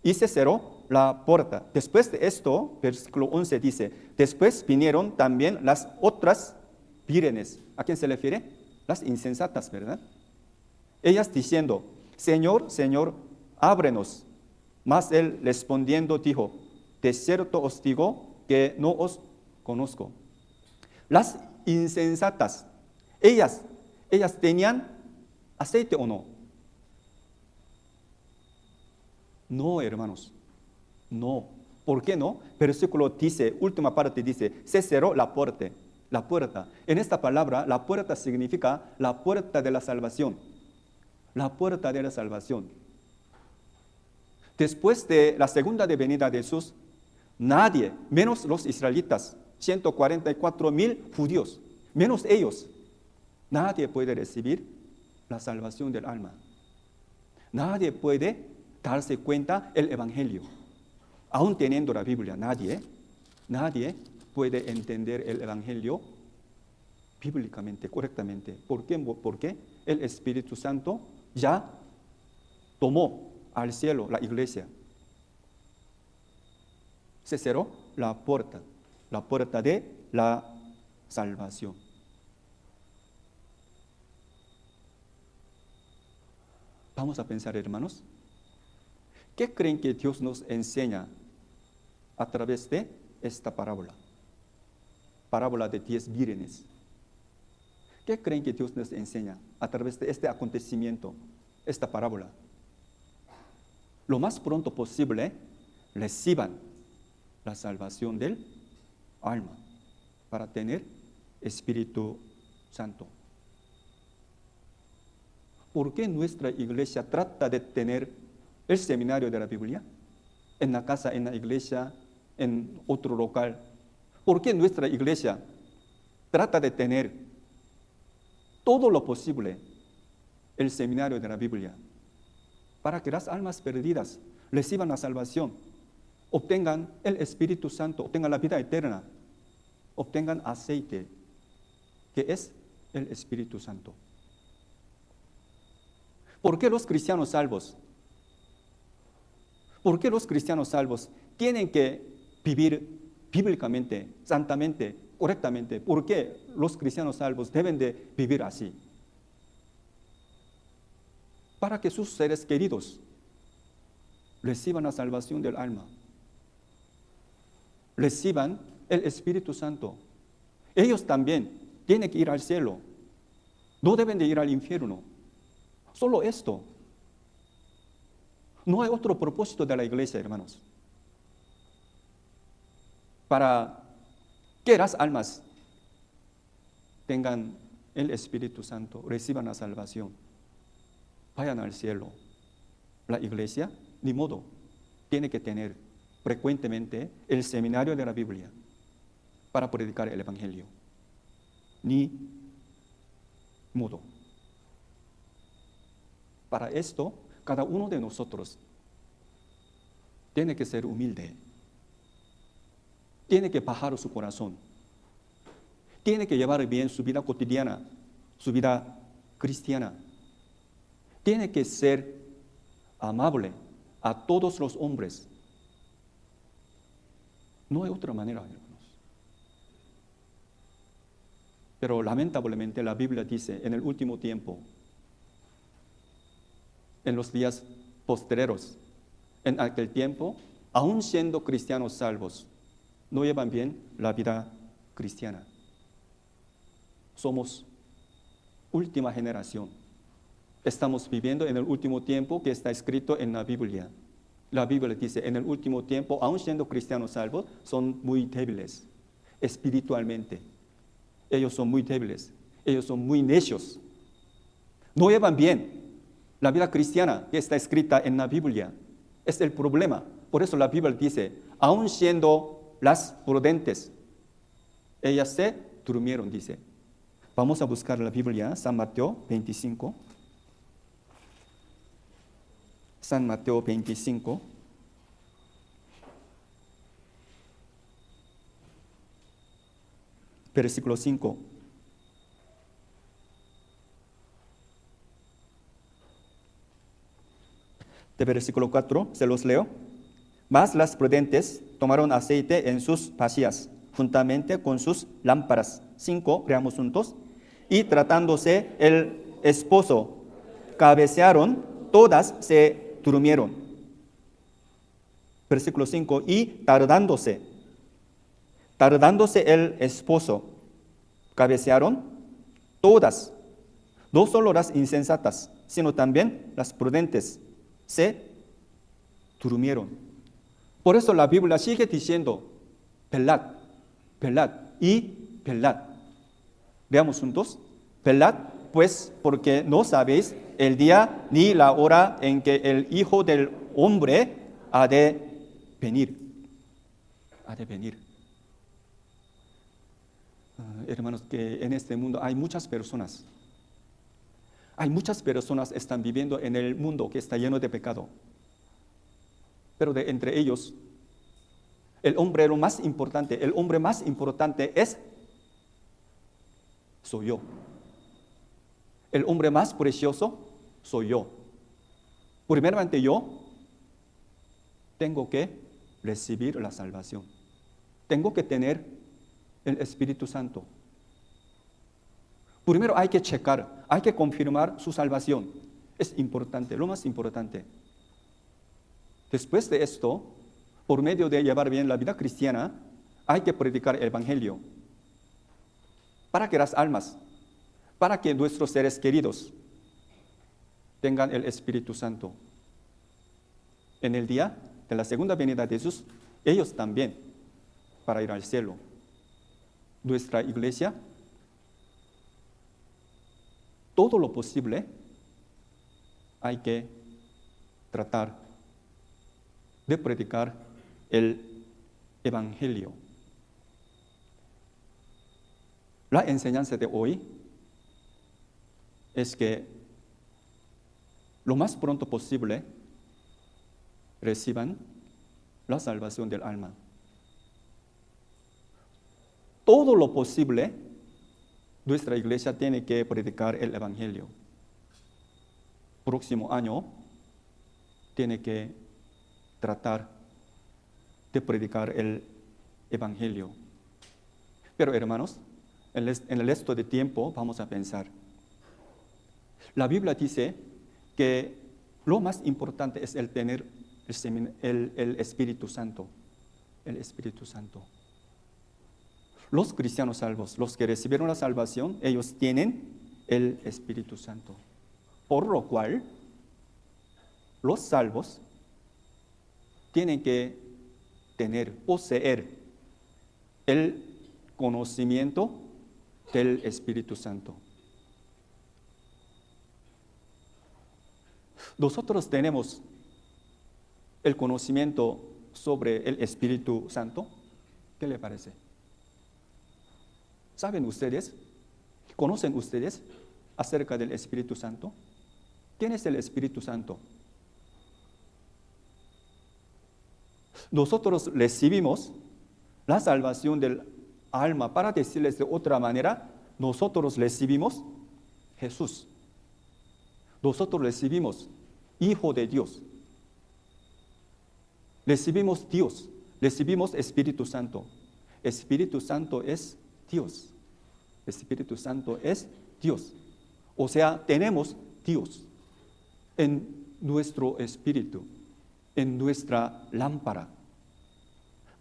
Y se cerró la puerta. Después de esto, versículo 11 dice, después vinieron también las otras vírgenes. ¿A quién se refiere? Las insensatas, ¿verdad? Ellas diciendo, Señor, Señor, ábrenos. Mas él respondiendo dijo, de cierto os digo que no os conozco. Las insensatas, ellas tenían aceite o no. No, hermanos, no. ¿Por qué no? Versículo dice, última parte dice, se cerró la puerta. La puerta. En esta palabra, la puerta significa la puerta de la salvación. La puerta de la salvación. Después de la segunda venida de Jesús, nadie, menos los israelitas, 144,000 judíos, menos ellos, nadie puede recibir la salvación del alma. Nadie puede darse cuenta del evangelio. Aún teniendo la Biblia, nadie puede entender el evangelio bíblicamente, correctamente. ¿Por qué? Porque el Espíritu Santo ya tomó al cielo la iglesia. Se cerró la puerta de la salvación. Vamos a pensar, hermanos, ¿qué creen que Dios nos enseña a través de esta parábola? Parábola de 10 vírgenes. ¿Qué creen que Dios nos enseña a través de este acontecimiento, esta parábola? Lo más pronto posible reciban la salvación del alma para tener Espíritu Santo. ¿Por qué nuestra iglesia trata de tener el seminario de la Biblia? En la casa, en la iglesia, en otro local. ¿Por qué nuestra iglesia trata de tener todo lo posible el seminario de la Biblia? Para que las almas perdidas reciban la salvación, obtengan el Espíritu Santo, obtengan la vida eterna, obtengan aceite, que es el Espíritu Santo. ¿Por qué los cristianos salvos? ¿Por qué los cristianos salvos tienen que vivir bíblicamente, santamente, correctamente? ¿Por qué los cristianos salvos deben de vivir así? Para que sus seres queridos reciban la salvación del alma, reciban el Espíritu Santo. Ellos también tienen que ir al cielo, no deben de ir al infierno. Solo esto. No hay otro propósito de la iglesia, hermanos. Para que las almas tengan el Espíritu Santo, reciban la salvación, vayan al cielo. La iglesia, ni modo, tiene que tener frecuentemente el seminario de la Biblia para predicar el Evangelio. Ni modo. Para esto, cada uno de nosotros tiene que ser humilde. Tiene que bajar su corazón. Tiene que llevar bien su vida cotidiana, su vida cristiana. Tiene que ser amable a todos los hombres. No hay otra manera, hermanos. Pero lamentablemente la Biblia dice, en el último tiempo, en los días postreros, en aquel tiempo, aun siendo cristianos salvos, no llevan bien la vida cristiana. Somos última generación. Estamos viviendo en el último tiempo que está escrito en la Biblia. La Biblia dice, en el último tiempo, aun siendo cristianos salvos, son muy débiles espiritualmente. Ellos son muy débiles, ellos son muy necios. No llevan bien la vida cristiana que está escrita en la Biblia. Es el problema. Por eso la Biblia dice, aun siendo las prudentes, ellas se durmieron, dice. Vamos a buscar la Biblia, San Mateo 25. San Mateo 25. Versículo 5. De versículo 4, se los leo. Mas las prudentes tomaron aceite en sus vasijas, juntamente con sus lámparas. 5, leamos juntos. Y tratándose el esposo, cabecearon, todas se durmieron. Versículo 5, y tardándose el esposo, cabecearon, todas, no solo las insensatas, sino también las prudentes, se durmieron. Por eso la Biblia sigue diciendo, velad, velad y velad. Veamos juntos. Velad, pues, porque no sabéis el día ni la hora en que el Hijo del Hombre ha de venir. Ha de venir. Hermanos, que en este mundo hay muchas personas. Hay muchas personas que están viviendo en el mundo que está lleno de pecado. Pero de entre ellos, el hombre más importante es soy yo. El hombre más precioso soy yo. Primeramente yo tengo que recibir la salvación. Tengo que tener el Espíritu Santo. Primero hay que checar, hay que confirmar su salvación. Es importante, lo más importante. Después de esto, por medio de llevar bien la vida cristiana, hay que predicar el Evangelio. Para que las almas, para que nuestros seres queridos tengan el Espíritu Santo. En el día de la segunda venida de Jesús, ellos también, para ir al cielo. Nuestra iglesia, todo lo posible, hay que tratar de predicar el Evangelio. La enseñanza de hoy es que lo más pronto posible reciban la salvación del alma. Todo lo posible, nuestra iglesia tiene que predicar el Evangelio. Próximo año tiene que tratar de predicar el Evangelio. Pero hermanos, en el resto de tiempo vamos a pensar. La Biblia dice que lo más importante es el tener el Espíritu Santo. El Espíritu Santo. Los cristianos salvos, los que recibieron la salvación, ellos tienen el Espíritu Santo. Por lo cual, los salvos tienen que poseer el conocimiento del Espíritu Santo. Nosotros tenemos el conocimiento sobre el Espíritu Santo. ¿Qué le parece? ¿Saben ustedes? ¿Conocen ustedes acerca del Espíritu Santo? ¿Quién es el Espíritu Santo? Nosotros recibimos la salvación del alma. Para decirles de otra manera, nosotros recibimos Jesús. Nosotros recibimos Hijo de Dios. Recibimos Dios. Recibimos Espíritu Santo. Espíritu Santo es Dios. Espíritu Santo es Dios. O sea, tenemos Dios en nuestro espíritu, en nuestra lámpara.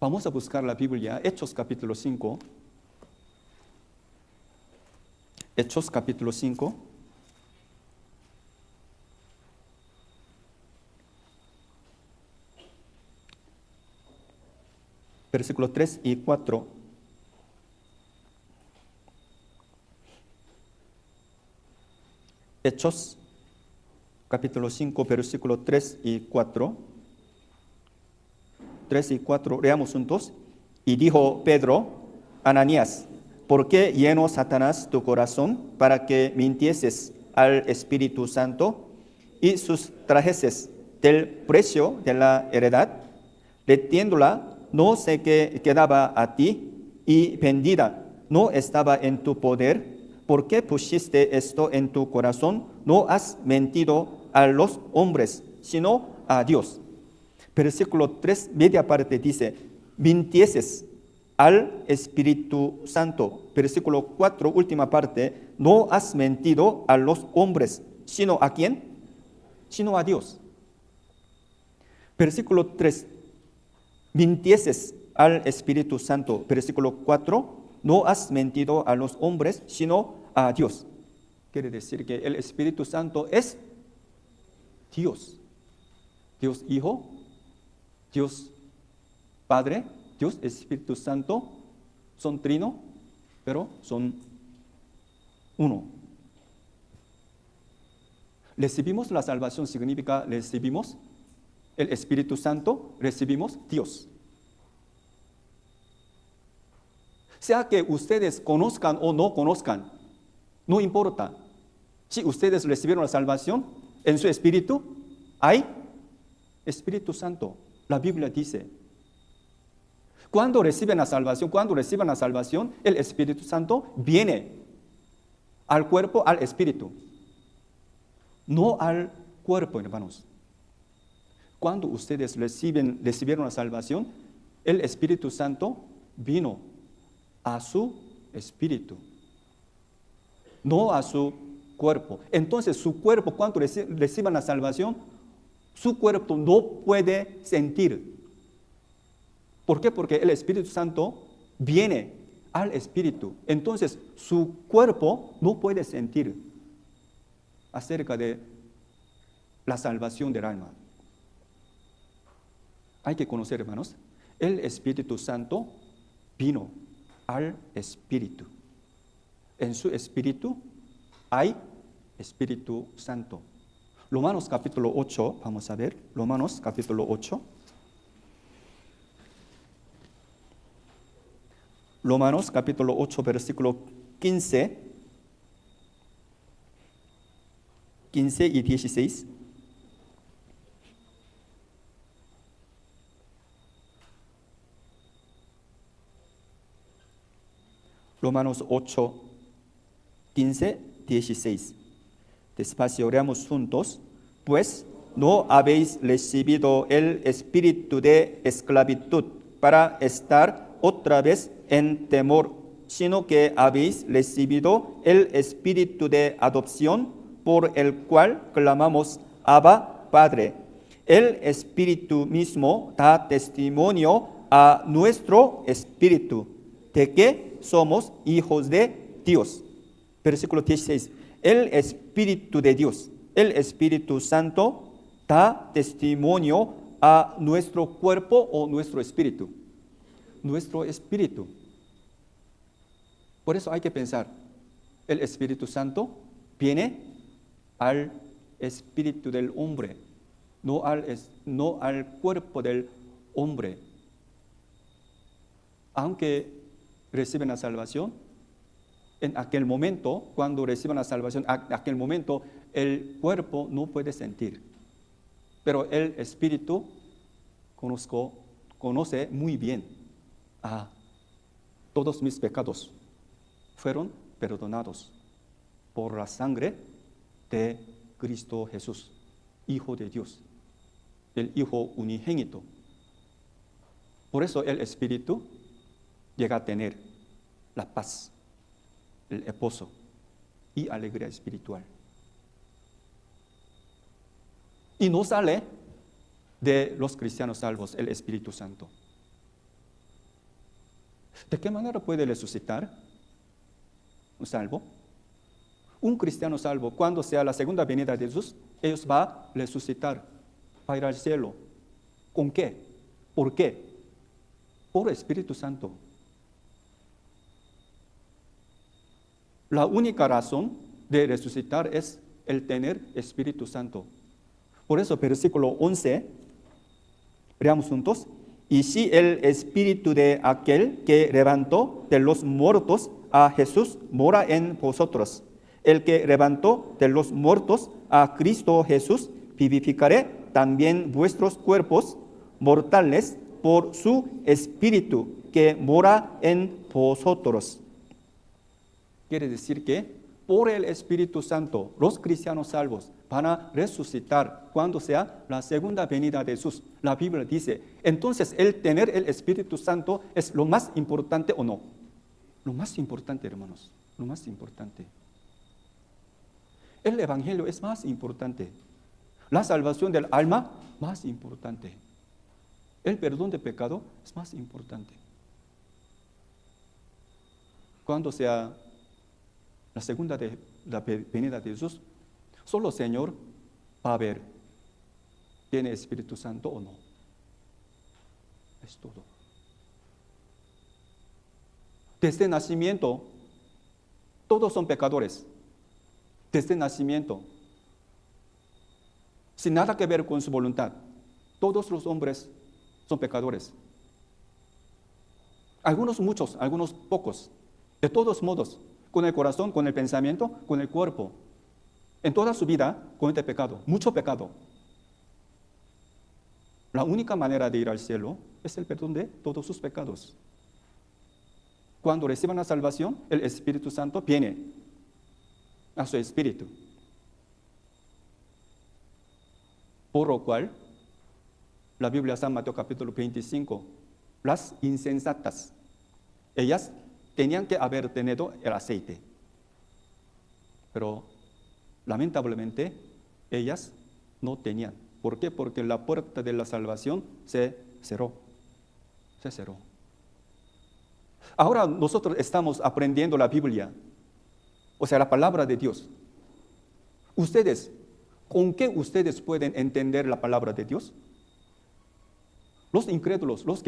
Vamos a buscar la Biblia, Hechos capítulo 5. Hechos capítulo 5. Versículos 3 y 4. Hechos capítulo 5, versículos 3 y 4. 3 y 4, leamos juntos. Y dijo Pedro, Ananías, ¿por qué llenó Satanás tu corazón para que mintieses al Espíritu Santo y sustrajeses del precio de la heredad, reteniéndola? No se quedaba a ti, y vendida no estaba en tu poder. ¿Por qué pusiste esto en tu corazón? No has mentido a los hombres, sino a Dios. Versículo 3, media parte dice, mintieses al Espíritu Santo. Versículo 4, última parte, no has mentido a los hombres, sino ¿a quién? Sino a Dios. Versículo 3, mintieses al Espíritu Santo. Versículo 4, no has mentido a los hombres, sino a Dios. Quiere decir que el Espíritu Santo es Dios. Dios Hijo, Dios Padre, Dios Espíritu Santo, son trino, pero son uno. Recibimos la salvación, significa recibimos el Espíritu Santo, recibimos Dios. Sea que ustedes conozcan o no conozcan, no importa. Si ustedes recibieron la salvación, en su espíritu hay Espíritu Santo. La Biblia dice, cuando reciban la salvación, el Espíritu Santo viene al cuerpo, al espíritu. No al cuerpo, hermanos. Cuando ustedes recibieron la salvación, el Espíritu Santo vino a su espíritu, no a su cuerpo. Entonces su cuerpo, cuando reciban la salvación, su cuerpo no puede sentir. ¿Por qué? Porque el Espíritu Santo viene al espíritu. Entonces su cuerpo no puede sentir acerca de la salvación del alma. Hay que conocer, hermanos, el Espíritu Santo vino al espíritu. En su espíritu hay Espíritu Santo. Romanos capítulo 8, vamos a ver, Romanos capítulo 8. Romanos capítulo 8, versículo 15 y 16. Romanos 8, 15, 16. Despacio, leamos juntos. Pues no habéis recibido el espíritu de esclavitud para estar otra vez en temor, sino que habéis recibido el espíritu de adopción, por el cual clamamos, Abba, Padre. El Espíritu mismo da testimonio a nuestro espíritu de que somos hijos de Dios. Versículo 16. El Espíritu de Dios, el Espíritu Santo, da testimonio a nuestro cuerpo o nuestro espíritu. Nuestro espíritu. Por eso hay que pensar, el Espíritu Santo viene al espíritu del hombre, no al cuerpo del hombre. Aunque reciben la salvación, en aquel momento, cuando reciban la salvación, en aquel momento el cuerpo no puede sentir. Pero el espíritu conoce muy bien. Todos mis pecados fueron perdonados por la sangre de Cristo Jesús, Hijo de Dios, el Hijo unigénito. Por eso el espíritu llega a tener la paz, el reposo y alegría espiritual. Y no sale de los cristianos salvos el Espíritu Santo. ¿De qué manera puede resucitar un salvo? Un cristiano salvo, cuando sea la segunda venida de Jesús, ellos van a resucitar, va a ir al cielo. ¿Con qué? ¿Por qué? Por el Espíritu Santo. La única razón de resucitar es el tener Espíritu Santo. Por eso, versículo 11, leamos juntos. Y si el Espíritu de aquel que levantó de los muertos a Jesús mora en vosotros, el que levantó de los muertos a Cristo Jesús vivificaré también vuestros cuerpos mortales por su Espíritu que mora en vosotros. Quiere decir que por el Espíritu Santo, los cristianos salvos van a resucitar cuando sea la segunda venida de Jesús. La Biblia dice, entonces el tener el Espíritu Santo es lo más importante o no. Lo más importante, hermanos, lo más importante. El Evangelio es más importante. La salvación del alma, más importante. El perdón de pecado es más importante. Cuando sea la segunda venida de Jesús, solo el Señor va a ver, ¿tiene Espíritu Santo o no? Es todo. Desde el nacimiento, todos son pecadores. Desde el nacimiento, sin nada que ver con su voluntad, todos los hombres son pecadores. Algunos muchos, algunos pocos. De todos modos, con el corazón, con el pensamiento, con el cuerpo. En toda su vida comete pecado, mucho pecado. La única manera de ir al cielo es el perdón de todos sus pecados. Cuando reciban la salvación, el Espíritu Santo viene a su espíritu. Por lo cual, la Biblia San Mateo capítulo 25, las insensatas, ellas tenían que haber tenido el aceite. Pero lamentablemente ellas no tenían. ¿Por qué? Porque la puerta de la salvación se cerró. Se cerró. Ahora nosotros estamos aprendiendo la Biblia, o sea, la palabra de Dios. Ustedes, ¿con qué ustedes pueden entender la palabra de Dios? Los incrédulos, los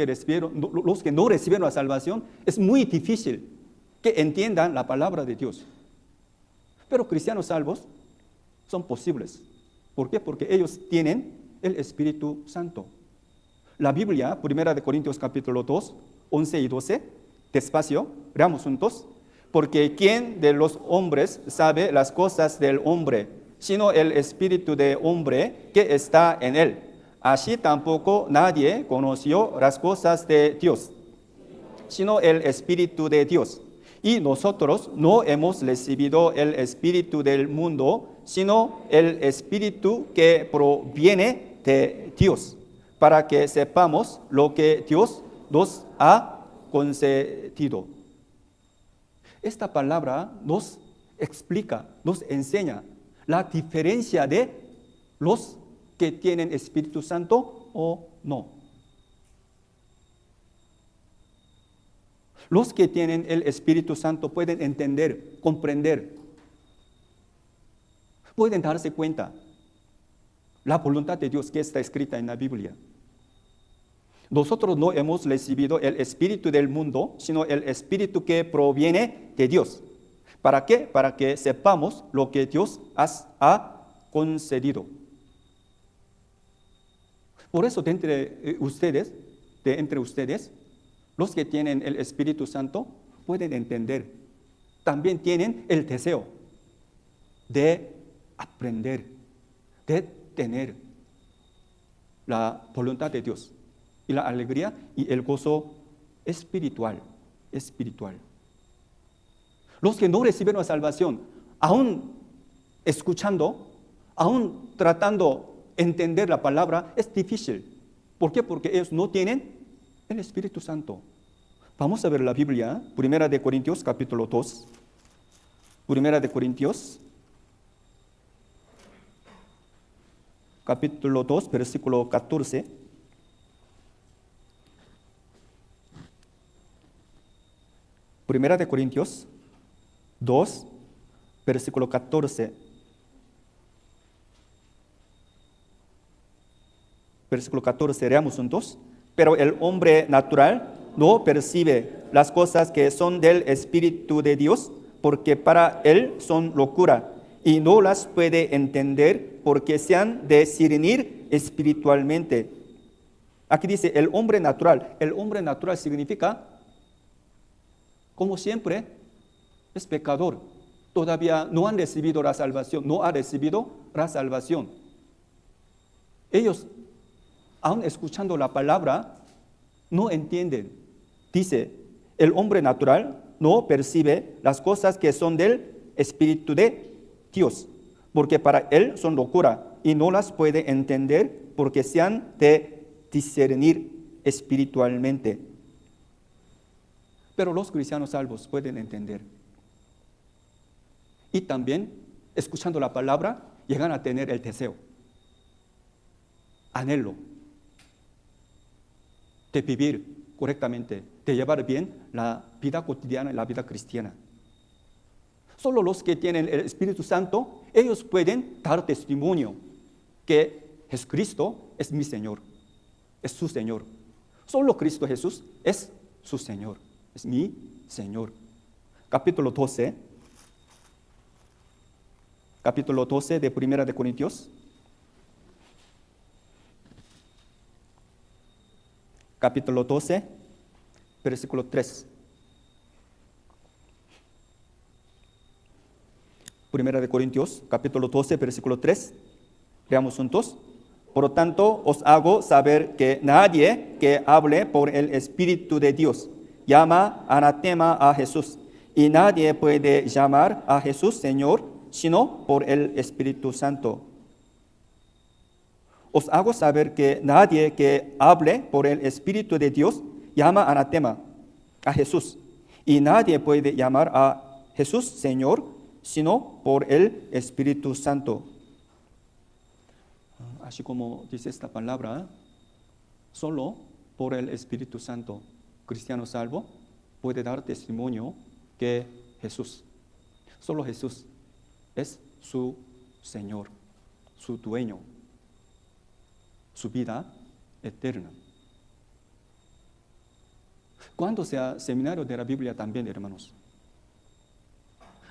que no recibieron la salvación, es muy difícil que entiendan la palabra de Dios. Pero cristianos salvos son posibles. ¿Por qué? Porque ellos tienen el Espíritu Santo. La Biblia, 1 Corintios capítulo 2, 11 y 12, despacio, leamos juntos. Porque ¿quién de los hombres sabe las cosas del hombre, sino el espíritu del hombre que está en él? Así tampoco nadie conoció las cosas de Dios, sino el Espíritu de Dios. Y nosotros no hemos recibido el espíritu del mundo, sino el Espíritu que proviene de Dios, para que sepamos lo que Dios nos ha concedido. Esta palabra nos explica, nos enseña la diferencia de los que tienen Espíritu Santo o no. Los que tienen el Espíritu Santo pueden entender, comprender, pueden darse cuenta la voluntad de Dios que está escrita en la Biblia. Nosotros no hemos recibido el espíritu del mundo, sino el espíritu que proviene de Dios. ¿Para qué? Para que sepamos lo que Dios ha concedido. Por eso, de entre ustedes, los que tienen el Espíritu Santo pueden entender. También tienen el deseo de aprender, de tener la voluntad de Dios y la alegría y el gozo espiritual. Los que no recibieron la salvación, aún escuchando, aún tratando de entender la palabra, es difícil. ¿Por qué? Porque ellos no tienen el Espíritu Santo. Vamos a ver la Biblia, 1 Corintios capítulo 2. 1 Corintios capítulo 2, versículo 14. Primera de Corintios 2, versículo 14. Versículo 14, leamos juntos. Pero el hombre natural no percibe las cosas que son del Espíritu de Dios, porque para él son locura, y no las puede entender porque se han de discernir espiritualmente. Aquí dice el hombre natural. El hombre natural significa, como siempre, es pecador. Todavía no han recibido la salvación, no ha recibido la salvación. Ellos, aún escuchando la palabra, no entienden. Dice, el hombre natural no percibe las cosas que son del Espíritu de Dios, porque para él son locura y no las puede entender porque se han de discernir espiritualmente. Pero los cristianos salvos pueden entender. Y también, escuchando la palabra, llegan a tener el deseo, anhelo de vivir correctamente, de llevar bien la vida cotidiana y la vida cristiana. Solo los que tienen el Espíritu Santo, ellos pueden dar testimonio que Jesucristo es mi Señor, es su Señor. Solo Cristo Jesús es su Señor, es mi Señor. Capítulo 12 de 1 de Corintios. Capítulo 12, versículo 3. 1 de Corintios, capítulo 12, versículo 3. Leamos juntos. Por lo tanto, os hago saber que nadie que hable por el Espíritu de Dios llama anatema a Jesús, y nadie puede llamar a Jesús Señor sino por el Espíritu Santo. Os hago saber que nadie que hable por el Espíritu de Dios llama anatema a Jesús, y nadie puede llamar a Jesús Señor, sino por el Espíritu Santo. Así como dice esta palabra, solo por el Espíritu Santo, cristiano salvo puede dar testimonio que Jesús, solo Jesús es su Señor, su dueño, su vida eterna. Cuando sea seminario de la Biblia también, hermanos,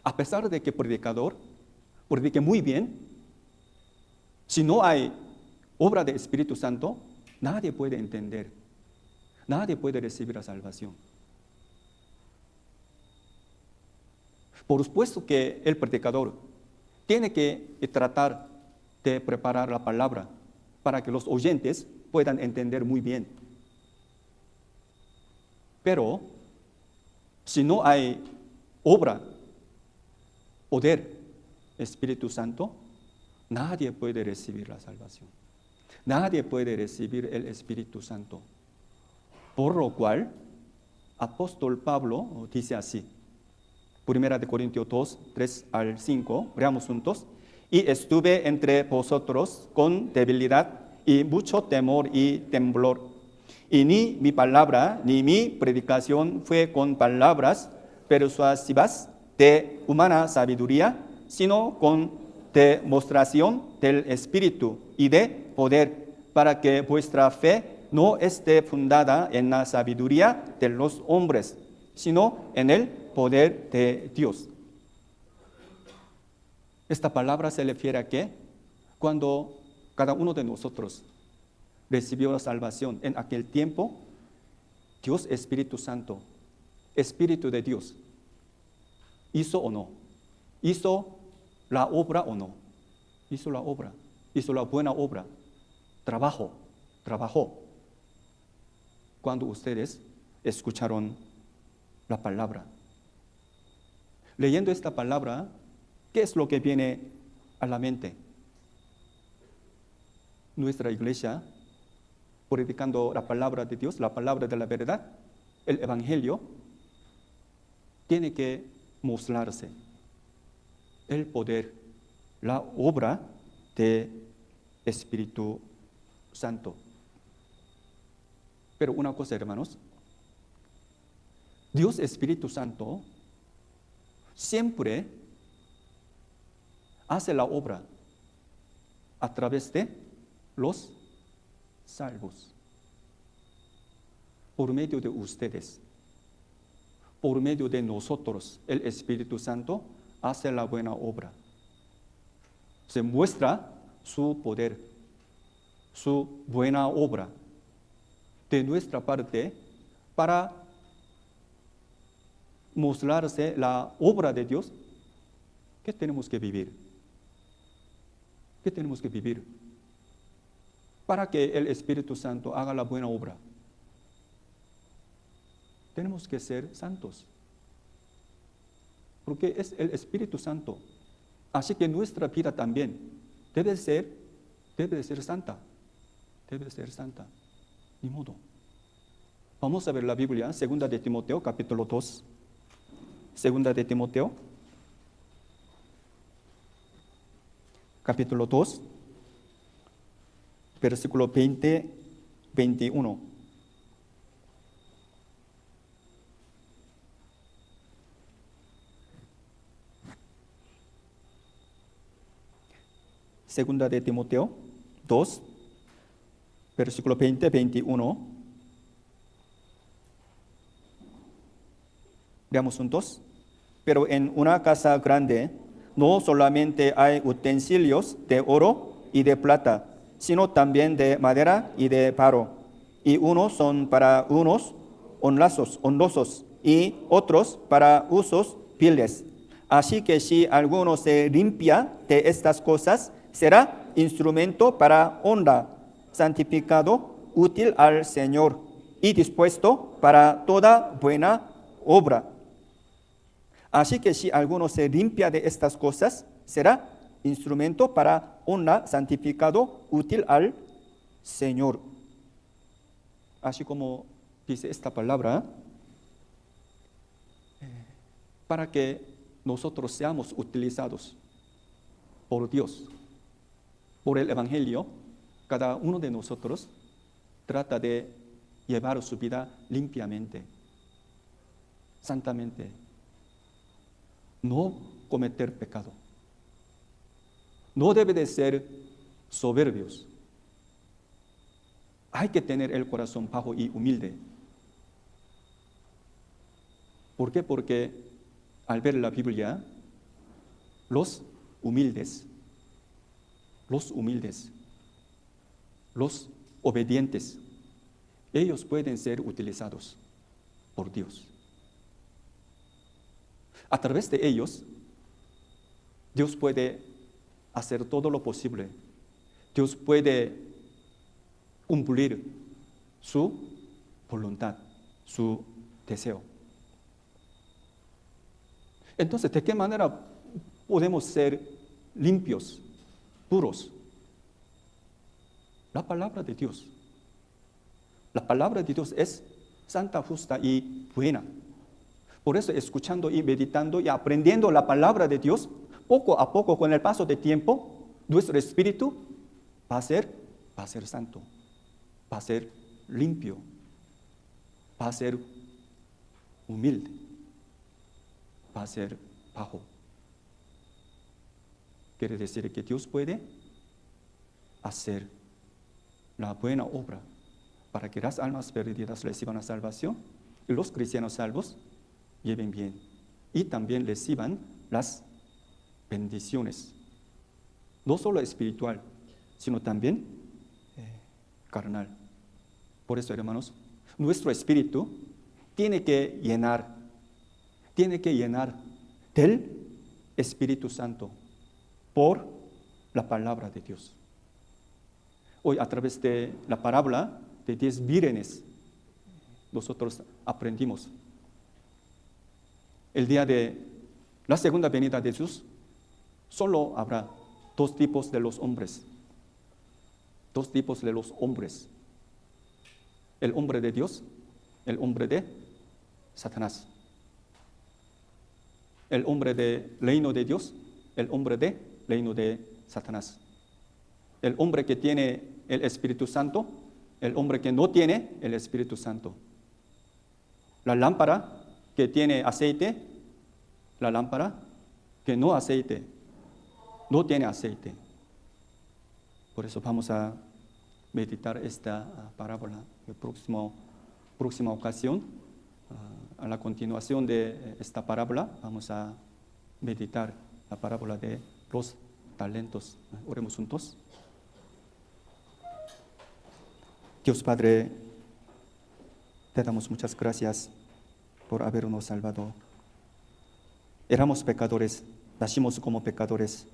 a pesar de que predicador predique muy bien, si no hay obra del Espíritu Santo, nadie puede entender, nadie puede recibir la salvación. Por supuesto que el predicador tiene que tratar de preparar la palabra para que los oyentes puedan entender muy bien. Pero si no hay obra, poder, Espíritu Santo, nadie puede recibir la salvación. Nadie puede recibir el Espíritu Santo. Por lo cual, apóstol Pablo dice así, 1 Corintios 2, 3 al 5, leamos juntos. Y estuve entre vosotros con debilidad y mucho temor y temblor. Y ni mi palabra ni mi predicación fue con palabras persuasivas de humana sabiduría, sino con demostración del Espíritu y de poder, para que vuestra fe no esté fundada en la sabiduría de los hombres, sino en el poder de Dios. Esta palabra se refiere a que cuando cada uno de nosotros recibió la salvación en aquel tiempo, Dios Espíritu Santo, Espíritu de Dios, ¿hizo o no? ¿Hizo la obra o no? Hizo la obra, hizo la buena obra, trabajó. Cuando ustedes escucharon la palabra. Leyendo esta palabra, ¿qué es lo que viene a la mente? Nuestra iglesia, predicando la palabra de Dios, la palabra de la verdad, el Evangelio, tiene que mostrarse el poder, la obra de Espíritu Santo. Pero una cosa, hermanos, Dios Espíritu Santo siempre hace la obra a través de los salvos, por medio de ustedes, por medio de nosotros. El Espíritu Santo hace la buena obra. Se muestra su poder, su buena obra de nuestra parte para mostrarse la obra de Dios. ¿Qué tenemos que vivir? ¿Qué tenemos que vivir? Para que el Espíritu Santo haga la buena obra, tenemos que ser santos. Porque es el Espíritu Santo. Así que nuestra vida también debe ser santa. Debe ser santa. Ni modo. Vamos a ver la Biblia, 2 de Timoteo, capítulo 2. 2 de Timoteo, capítulo 2, versículo 20, 21. Segunda de Timoteo 2, versículo 20, 21. Veamos juntos. Pero en una casa grande no solamente hay utensilios de oro y de plata, sino también de madera y de paro. Y unos son para unos honrosos y otros para usos viles. Así que si alguno se limpia de estas cosas, será instrumento para honra, santificado, útil al Señor y dispuesto para toda buena obra. Así que si alguno se limpia de estas cosas, será instrumento para honra, santificado, útil al Señor. Así como dice esta palabra, para que nosotros seamos utilizados por Dios, por el Evangelio. Cada uno de nosotros trata de llevar su vida limpiamente, santamente, no cometer pecado. No debe de ser soberbios. Hay que tener el corazón bajo y humilde. ¿Por qué? Porque al ver la Biblia, los humildes, los obedientes, ellos pueden ser utilizados por Dios. A través de ellos, Dios puede hacer todo lo posible. Dios puede cumplir su voluntad, su deseo. Entonces, ¿de qué manera podemos ser limpios, puros? La palabra de Dios. La palabra de Dios es santa, justa y buena. Por eso, escuchando y meditando y aprendiendo la palabra de Dios, poco a poco, con el paso del tiempo, nuestro espíritu va a ser santo, va a ser limpio, va a ser humilde, va a ser bajo. Quiere decir que Dios puede hacer la buena obra para que las almas perdidas reciban la salvación y los cristianos salvos lleven bien y también reciban las bendiciones, no solo espiritual, sino también carnal. Por eso, hermanos, nuestro espíritu tiene que llenar del Espíritu Santo por la palabra de Dios. Hoy, a través de la parábola de 10 vírgenes, nosotros aprendimos. El día de la segunda venida de Jesús, solo habrá dos tipos de los hombres. Dos tipos de los hombres. El hombre de Dios, el hombre de Satanás. El hombre del reino de Dios, el hombre del reino de Satanás. El hombre que tiene el Espíritu Santo, el hombre que no tiene el Espíritu Santo. La lámpara que tiene aceite, la lámpara que no tiene aceite. Por eso vamos a meditar esta parábola en la próxima ocasión. A la continuación de esta parábola vamos a meditar la parábola de los talentos. Oremos juntos. Dios Padre, te damos muchas gracias por habernos salvado. Éramos pecadores, nacimos como pecadores.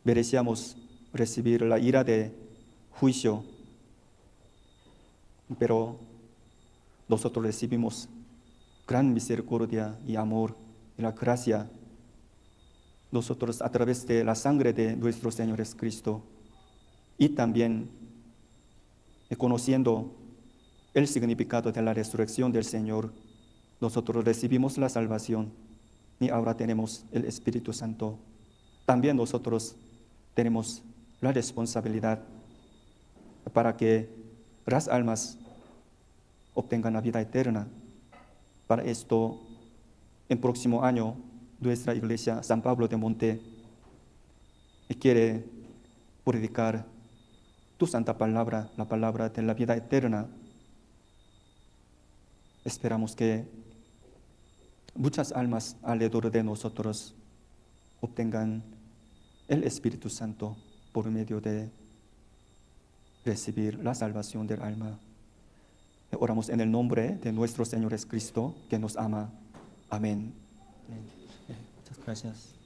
Merecíamos recibir la ira de juicio, pero nosotros recibimos gran misericordia y amor y la gracia. Nosotros, a través de la sangre de nuestro Señor Jesucristo y también conociendo el significado de la resurrección del Señor, nosotros recibimos la salvación y ahora tenemos el Espíritu Santo. También nosotros tenemos la responsabilidad para que las almas obtengan la vida eterna. Para esto, en próximo año, nuestra iglesia San Pablo de Monte quiere predicar tu santa palabra, la palabra de la vida eterna. Esperamos que muchas almas alrededor de nosotros obtengan el Espíritu Santo por medio de recibir la salvación del alma. Oramos en el nombre de nuestro Señor Jesucristo, que nos ama. Amén. Muchas gracias.